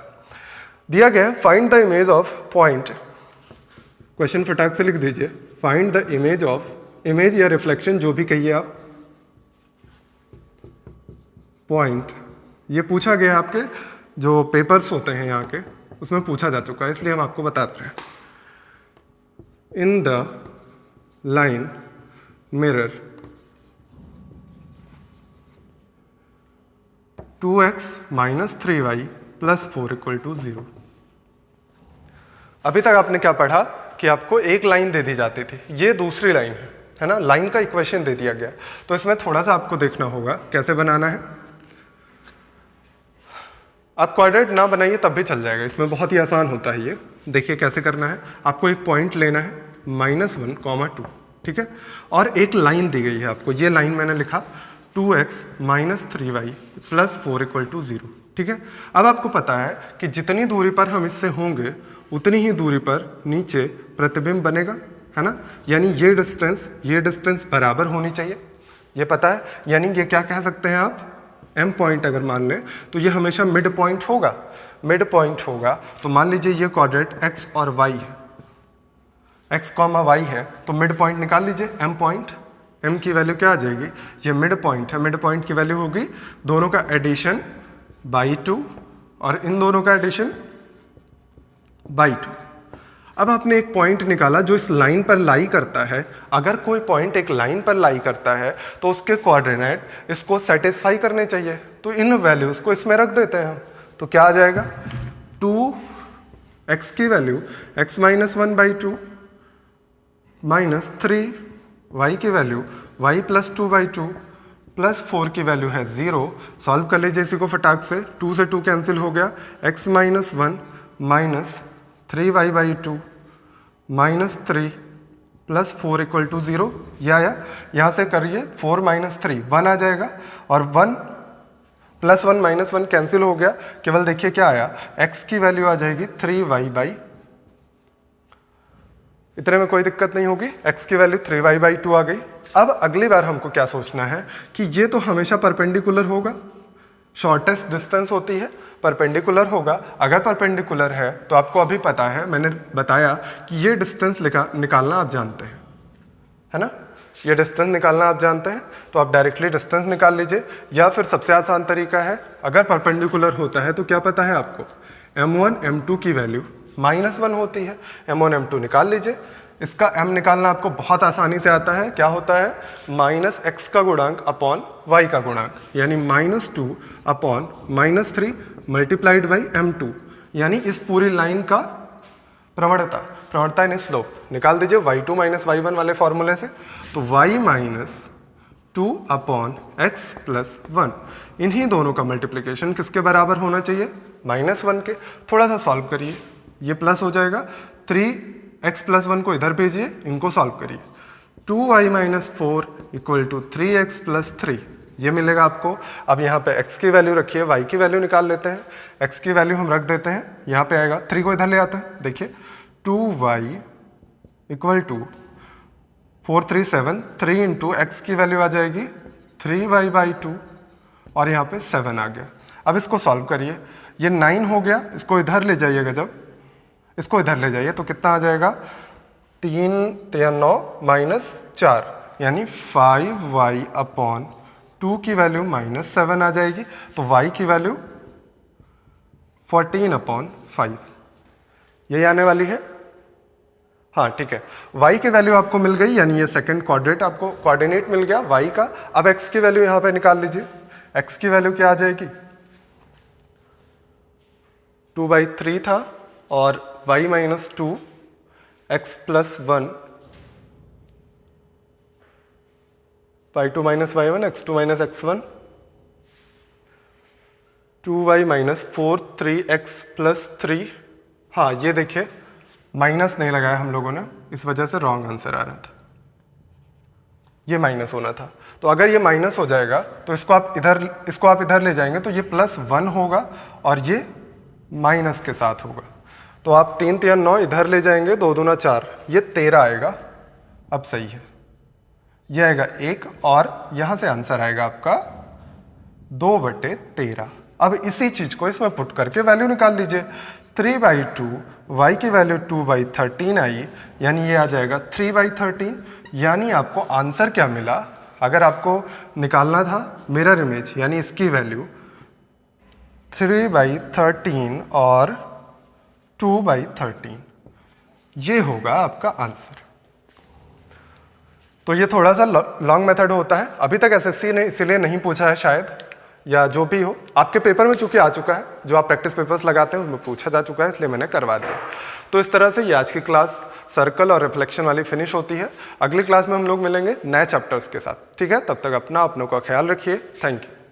दिया गया है find the image of point, question फटाक से लिख दीजिए, find the image of, image या रिफ्लेक्शन जो भी कहिए आप, पॉइंट। ये पूछा गया आपके जो पेपर्स होते हैं यहाँ के, उसमें पूछा जा चुका है, इसलिए हम आपको बताते हैं। In the line mirror 2x minus 3y plus 4 equal to 0। अभी तक आपने क्या पढ़ा कि आपको एक लाइन दे दी जाती थी, ये दूसरी लाइन है ना, लाइन का इक्वेशन दे दिया गया। तो इसमें थोड़ा सा आपको देखना होगा कैसे बनाना है। आप क्वाड्रेट ना बनाइए तब भी चल जाएगा, इसमें बहुत ही आसान होता है ये। देखिए कैसे करना है, आपको एक पॉइंट लेना है -1, 2, ठीक है, और एक लाइन दी गई है आपको, ये लाइन मैंने लिखा 2x minus 3y plus 4 equal to 0, ठीक है। अब आपको पता है कि जितनी दूरी पर हम इससे होंगे उतनी ही दूरी पर नीचे प्रतिबिंब बनेगा, है ना, यानी ये डिस्टेंस बराबर होनी चाहिए, ये पता है। यानी ये क्या कह सकते हैं आप, m पॉइंट अगर मान लें तो ये हमेशा मिड पॉइंट होगा, मिड पॉइंट होगा। तो मान लीजिए ये क्वाड्रेट x और y है, x, y है, तो मिड पॉइंट निकाल लीजिए m पॉइंट। m की वैल्यू क्या आ जाएगी, ये मिड पॉइंट है, मिड पॉइंट की वैल्यू होगी दोनों का एडिशन बाई 2 और इन दोनों का एडिशन बाई 2। अब आपने एक पॉइंट निकाला जो इस लाइन पर लाई करता है। अगर कोई पॉइंट एक लाइन पर लाई करता है तो उसके कोऑर्डिनेट इसको सेटिस्फाई करने चाहिए, तो इन वैल्यूज को इसमें रख देते हैं हम। तो क्या आ जाएगा, 2x की value x minus 1/2 minus 3y की वैल्यू y प्लस 2/2 प्लस 4 की वैल्यू है 0। सॉल्व कर लीजिए इसी को फटाक से, 2 से 2 कैंसिल हो गया, x minus 1 minus 3y/2 minus 3 plus 4 equal to 0। या यहाँ से करिए 4 माइनस 3 1 आ जाएगा, और 1 प्लस 1 माइनस 1 कैंसिल हो गया, केवल देखिए क्या आया, x की वैल्यू आ जाएगी 3y/, इतने में कोई दिक्कत नहीं होगी, x की वैल्यू 3y/2 आ गई। अब अगली बार हमको क्या सोचना है कि ये तो हमेशा परपेंडिकुलर होगा, शॉर्टेस्ट डिस्टेंस होती है, परपेंडिकुलर होगा। अगर परपेंडिकुलर है तो आपको अभी पता है, मैंने बताया कि ये डिस्टेंस निकालना आप जानते हैं, है ना, ये डिस्टेंस निकालना आप जानते हैं, तो आप डायरेक्टली डिस्टेंस निकाल लीजिए। या फिर सबसे आसान तरीका है, अगर परपेंडिकुलर होता है तो क्या पता है आपको, m1 m2 की वैल्यू -1 होती है, m1 m2 निकाल लीजिए। इसका m निकालना आपको बहुत आसानी से आता है, क्या होता है, -x का गुणांक अपॉन y का गुणांक, यानी -2 अपॉन -3 मल्टीप्लाइड बाई m2, यानी इस पूरी लाइन का प्रवणता यानी स्लोप निकाल दीजिए y2 माइनस y1 वाले फॉर्मूले से। तो y minus 2 upon x plus 1, इन्हीं दोनों का मल्टीप्लिकेशन किसके बराबर होना चाहिए, -1 के। थोड़ा सा सॉल्व करिए, ये प्लस हो जाएगा, 3x प्लस 1 को इधर भेजिए, इनको सॉल्व करिए, 2y minus 4 equal to 3x plus 3, ये मिलेगा आपको। अब यहाँ पे x की वैल्यू रखिए, y की वैल्यू निकाल लेते हैं। x की वैल्यू हम रख देते हैं, यहाँ पे आएगा, 3 को इधर ले आते हैं, देखिए 2y equal to 4 3 7, 3 into x की वैल्यू आ जाएगी 3y/2 और यहाँ पे 7 आ गया। अब इसको सॉल्व करिए, ये 9 हो गया, इसको इधर ले जाइएगा, जब इसको इधर ले जाइए तो कितना आ जाएगा, 3 3 9 माइनस 4, यानी 5y अपॉन 2 की वैल्यू -7 आ जाएगी। तो y की वैल्यू 14 अपॉन 5 यही आने वाली है। हाँ ठीक है, y की वैल्यू आपको मिल गई, यानी ये सेकंड क्वाड्रेट आपको कोऑर्डिनेट मिल गया y का। अब x की वैल्यू यहाँ पे निकाल लीजिए, x की वैल्यू क्या आ जाएगी, 2/3 था और y minus 2 x plus 1 y2 minus y1 x2 minus x1 2y minus 4 3x plus 3। हाँ ये देखिए माइनस नहीं लगाया हम लोगों ने, इस वजह से रॉन्ग आंसर आ रहा था, ये माइनस होना था। तो अगर ये माइनस हो जाएगा तो इसको आप इधर ले जाएंगे तो ये +1 होगा और ये माइनस के साथ होगा। तो आप 3 3 9 इधर ले जाएंगे, 2 दूना 4, ये 13 आएगा। अब सही है, ये आएगा 1 और यहाँ से आंसर आएगा आपका 2/13। अब इसी चीज को इसमें पुट करके वैल्यू निकाल लीजिए। 3/2 y की वैल्यू 2/13 आई, यानी ये आ जाएगा 3/13। यानी आपको आंसर क्या मिला, अगर आपको निकालना था मिरर इमेज यानी इसकी वैल्यू 3/13 और 2/13, ये होगा आपका आंसर। तो ये थोड़ा सा लॉन्ग मेथड होता है, अभी तक एसएससी ने इसीलिए नहीं पूछा है शायद, या जो भी हो आपके पेपर में चूंकि आ चुका है, जो आप प्रैक्टिस पेपर्स लगाते हैं उसमें पूछा जा चुका है, इसलिए मैंने करवा दिया। तो इस तरह से ये आज की क्लास सर्कल और रिफ्लेक्शन वाली फिनिश होती है। अगली क्लास में हम लोग मिलेंगे नए चैप्टर्स के साथ, ठीक है? तब तक अपनों का ख्याल रखिए। Thank you.